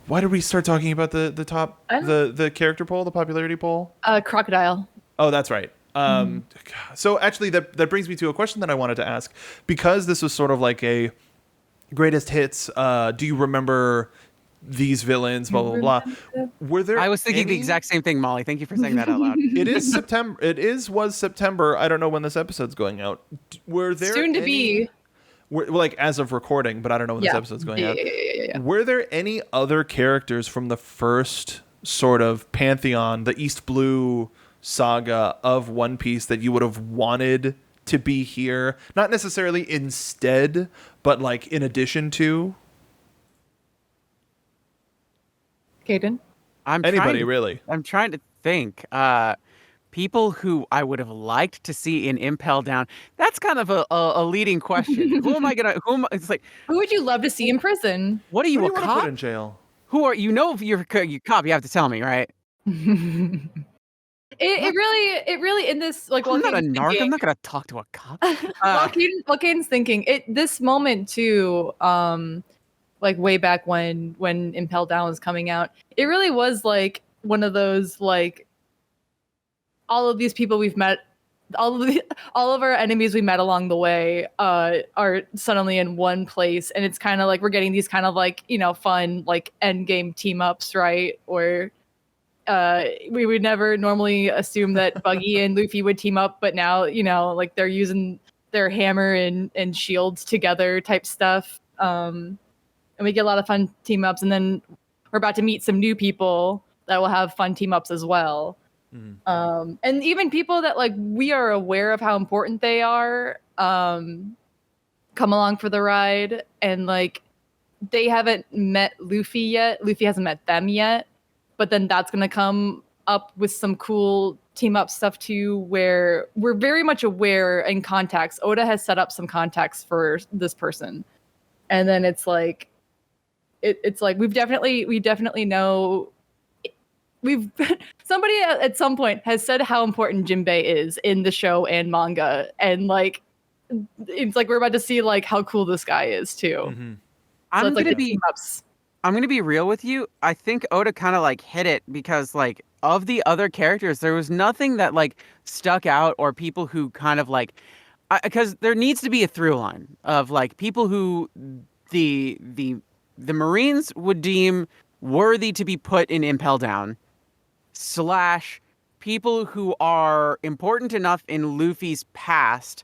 Why did we start talking about the top, the character poll, the popularity poll? Crocodile. Oh, that's right. So actually, that brings me to a question that I wanted to ask, because this was sort of like a greatest hits. Do you remember these villains? Blah blah blah. Were there? I was thinking the exact same thing, Molly. Thank you for saying that out loud. It is September. Was September. I don't know when this episode's going out. Were there Soon to be? Like as of recording, but I don't know when this episode's going out. Yeah. Were there any other characters from the first sort of pantheon, the East Blue saga of One Piece, that you would have wanted to be here? Not necessarily instead, but like in addition to? Caden? Really? I'm trying to think. People who I would have liked to see in Impel Down. That's kind of a leading question. Who am I gonna? It's like, Who would you love to see in prison? what are you, Who a do you want to cop? put in jail? Who are you? Know if you're a cop, you have to tell me, right? It really in this like I'm not a Caden's narc. I'm thinking- not gonna talk to a cop. while Caden's thinking this moment too, like way back when Impel Down was coming out, it really was like one of those like all of these people we've met, all of our enemies we met along the way are suddenly in one place, and it's kind of like we're getting these kind of like, you know, fun like end game team ups, right? Or we would never normally assume that Buggy and Luffy would team up, but now, you know, like they're using their hammer and shields together type stuff. And we get a lot of fun team ups, and then we're about to meet some new people that will have fun team ups as well. And even people that like we are aware of how important they are come along for the ride, and like they haven't met Luffy yet. Luffy hasn't met them yet, but then that's gonna come up with some cool team up stuff too, where we're very much aware and contacts. Oda has set up some contacts for this person, and then it's like it's like we definitely know. Somebody at some point has said how important Jinbei is in the show and manga, and like it's like we're about to see like how cool this guy is too. Mm-hmm. So I'm gonna be real with you. I think Oda kind of like hit it, because like of the other characters, there was nothing that like stuck out, or people who kind of like, because there needs to be a through line of like people who the Marines would deem worthy to be put in Impel Down, / people who are important enough in Luffy's past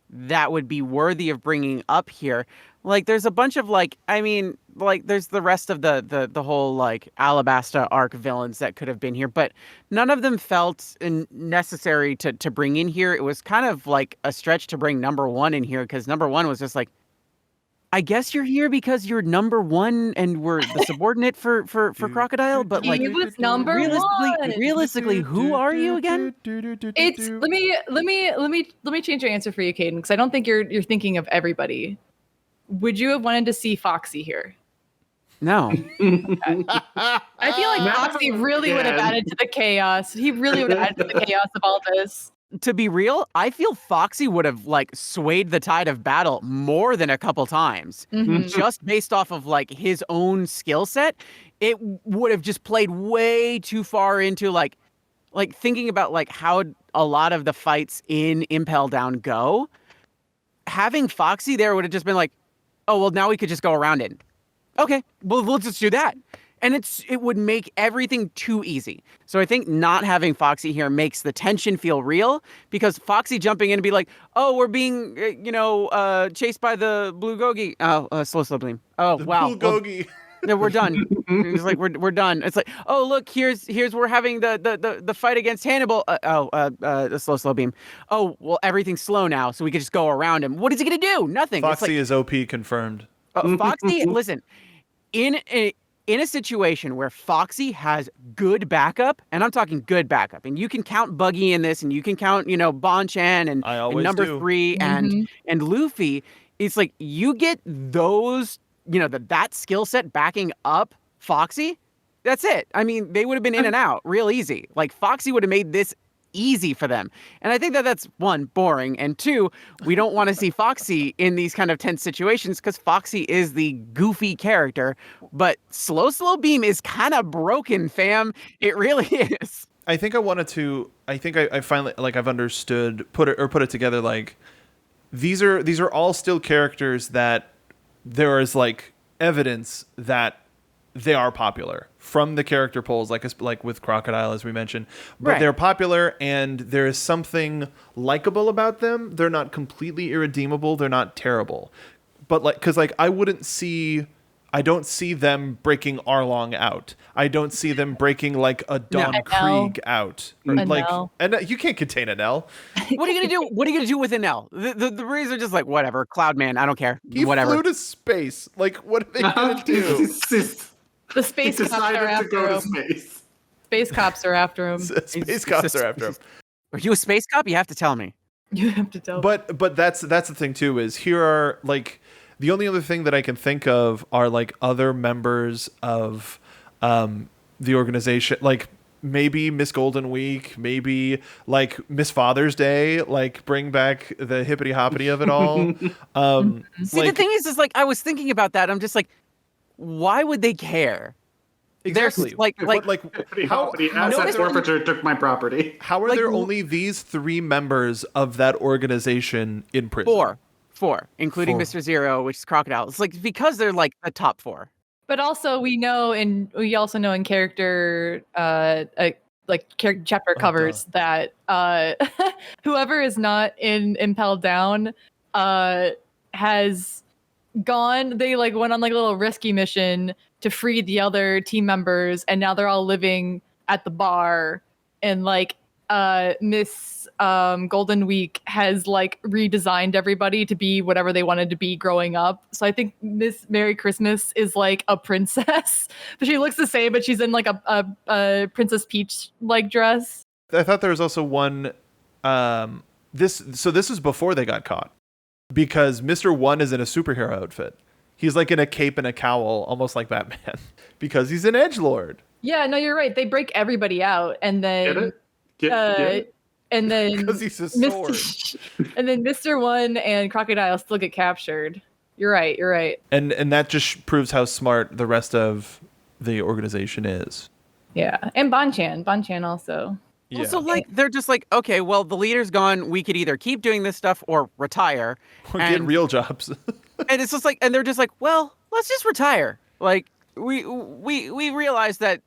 that would be worthy of bringing up here. Like, there's a bunch of like, I mean, like there's the rest of the whole like Alabasta arc villains that could have been here, but none of them felt necessary to bring in here. It was kind of like a stretch to bring number 1 in here, because number 1 was just like, I guess you're here because you're number 1 and we're the subordinate for Crocodile, but like He was number realistically, who are you again? It's let me change your answer for you, Caden, because I don't think you're thinking of everybody. Would you have wanted to see Foxy here? No. I feel like Foxy really would have added to the chaos. He really would have added to the chaos of all this. To be real, I feel Foxy would have like swayed the tide of battle more than a couple times. Just based off of like his own skill set. It would have just played way too far into like thinking about like how a lot of the fights in Impel Down go. Having Foxy there would have just been like, oh well, now we could just go around it. Okay, well we'll just do that. And it would make everything too easy. So I think not having Foxy here makes the tension feel real, because Foxy jumping in and be like, oh, we're being, chased by the blue gogi. Oh, slow beam. Oh, The wow. bulgogi. No, we're done. It's like we're done. It's like, oh, look, here's we're having the fight against Hannibal. The slow beam. Oh, well, everything's slow now, so we can just go around him. What is he gonna do? Nothing. Foxy is OP confirmed. Foxy, listen, in a situation where Foxy has good backup, and I'm talking good backup, and you can count Buggy in this, and you can count, Bon-Chan and, I always and number do. 3 and Luffy. It's like you get those, that skill set backing up Foxy. That's it. I mean, they would have been in and out real easy. Like Foxy would have made this easy for them. And I think that's one, boring, and two, we don't want to see Foxy in these kind of tense situations because Foxy is the goofy character, but slow beam is kind of broken, fam. It really is. I think I finally, like, I've understood, put it together, like, these are all still characters that there is, like, evidence that they are popular from the character polls, like with Crocodile, as we mentioned. But they're popular, and there is something likable about them. They're not completely irredeemable. They're not terrible. But, like, because, like, I don't see them breaking Arlong out. I don't see them breaking, like, a Don Krieg out. Or, like, and you can't contain an L. What are you gonna do? What are you gonna do with an L? The Rays are just like, whatever, Cloudman, I don't care. He whatever. flew to space. Like, what are they gonna do? The space He cops are decided to after go to him. space. Space cops are after him. Space cops are after him. Are you a space cop? You have to tell me. You have to tell. But that's the thing too, is here are, like, the only other thing that I can think of are, like, other members of the organization, like maybe Miss Golden Week, maybe like Miss Father's Day, like bring back the hippity hoppity of it all. See, the thing is like, I was thinking about that. I'm just like, why would they care? Exactly. There's like how asset forfeiture took my property. How are there only these 3 members of that organization in prison? Four, including Mr. Zero, which is Crocodile. It's like because they're like the top 4. But also we also know in character chapter covers that whoever is not in Impel Down has gone. They like went on like a little rescue mission to free the other team members, and now they're all living at the bar, and like Miss Golden Week has like redesigned everybody to be whatever they wanted to be growing up. So I think Miss Merry Christmas is like a princess, but she looks the same, but she's in like a Princess Peach like dress. I thought there was also one. This is before they got caught, because Mr. One is in a superhero outfit. He's like in a cape and a cowl, almost like Batman, because he's an edgelord. Yeah, no, you're right. They break everybody out, and then Get it? and then Because he's a sword. and then Mr. One and Crocodile still get captured. You're right. And that just proves how smart the rest of the organization is. Yeah, and Bon-Chan also. Yeah. Also, like, they're just like, okay, well, the leader's gone. We could either keep doing this stuff or retire. Or get real jobs. And it's just like, and they're just like, well, let's just retire. Like, we realized that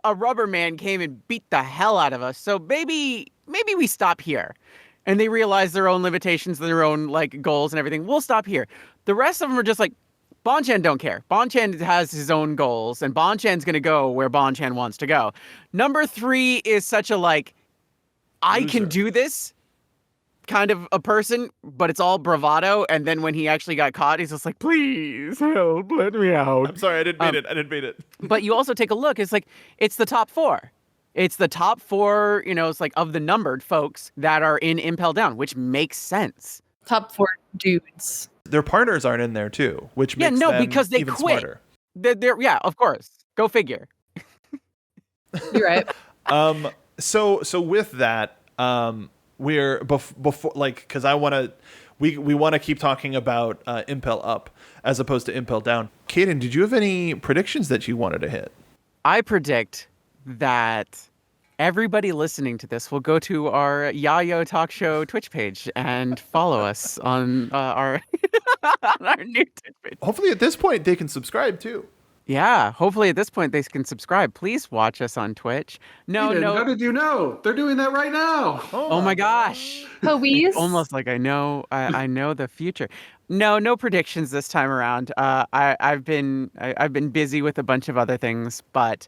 a rubber man came and beat the hell out of us. So maybe we stop here. And they realize their own limitations and their own like goals and everything. We'll stop here. The rest of them are just like, Bon-Chan don't care. Bon-Chan has his own goals, and Bon-Chan's going to go where Bon-Chan wants to go. Number 3 is such a like, I can do this kind of a person, but it's all bravado. And then when he actually got caught, he's just like, please help, let me out. I'm sorry, I didn't mean it. But you also take a look, it's like, it's the top 4. It's the top 4, it's like of the numbered folks that are in Impel Down, which makes sense. Top 4 dudes. Their partners aren't in there too, which makes them because they even quit. smarter. Yeah, of course. Go figure. You're right. So with that, we're before, like, because we want to keep talking about Impel Up as opposed to Impel Down. Kaden, did you have any predictions that you wanted to hit? I predict that everybody listening to this will go to our Yayo Talk Show Twitch page and follow us on our on our new Twitch page. Hopefully at this point they can subscribe too. Yeah, hopefully at this point they can subscribe. Please watch us on Twitch. No, Eden, no. how did you know? They're doing that right now. Oh my gosh. Police. It's almost like I know the future. No predictions this time around. I've been busy with a bunch of other things, but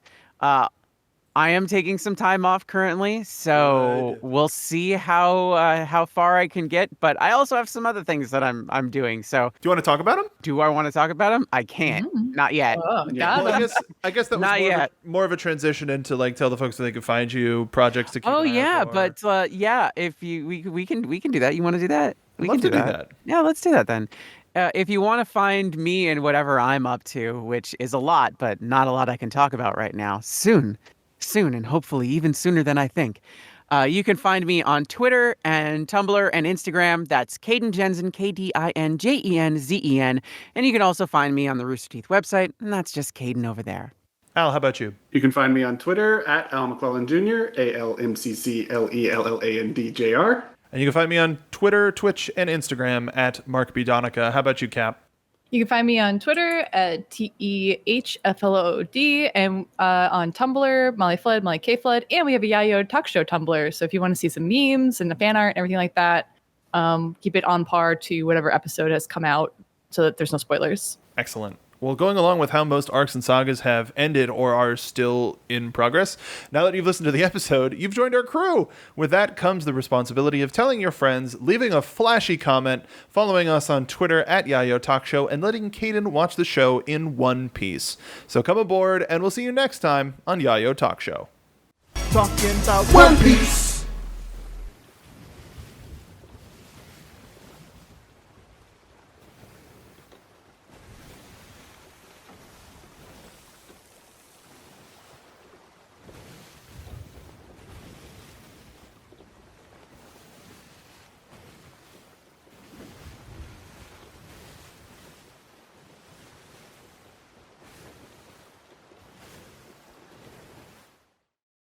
I am taking some time off currently, so Good. we'll see how far I can get. But I also have some other things that I'm doing. So Do you want to talk about them? do I want to talk about them? I can't. Not yet. Oh, Yeah. got Well, him. I guess that was Not yet. more of a transition into like tell the folks that they can find you, projects to keep. Oh an eye yeah, out for. but yeah, if you we can do that. You want to do that? I'd We love can to do that. Yeah, let's do that then. If you want to find me and whatever I'm up to, which is a lot, but not a lot I can talk about right now, soon, and hopefully even sooner than I think. You can find me on Twitter and Tumblr and Instagram. That's Caden Jensen, KDINJENZEN. And you can also find me on the Rooster Teeth website, and that's just Caden over there. Al, how about you? You can find me on Twitter at Al McClellan Jr., ALMCCLELLANDJR. And you can find me on Twitter, Twitch, and Instagram at Mark B. Donica. How about you, Cap? You can find me on Twitter at TEHFLOOD and on Tumblr, Molly Flood, Molly K Flood, and we have a Yayo Talk Show Tumblr. So if you want to see some memes and the fan art and everything like that, keep it on par to whatever episode has come out so that there's no spoilers. Excellent. Well, going along with how most arcs and sagas have ended or are still in progress, now that you've listened to the episode, you've joined our crew. With that comes the responsibility of telling your friends, leaving a flashy comment, following us on Twitter at Yayo Talk Show, and letting Caden watch the show in one piece. So come aboard, and we'll see you next time on Yayo Talk Show. Talking about One Piece.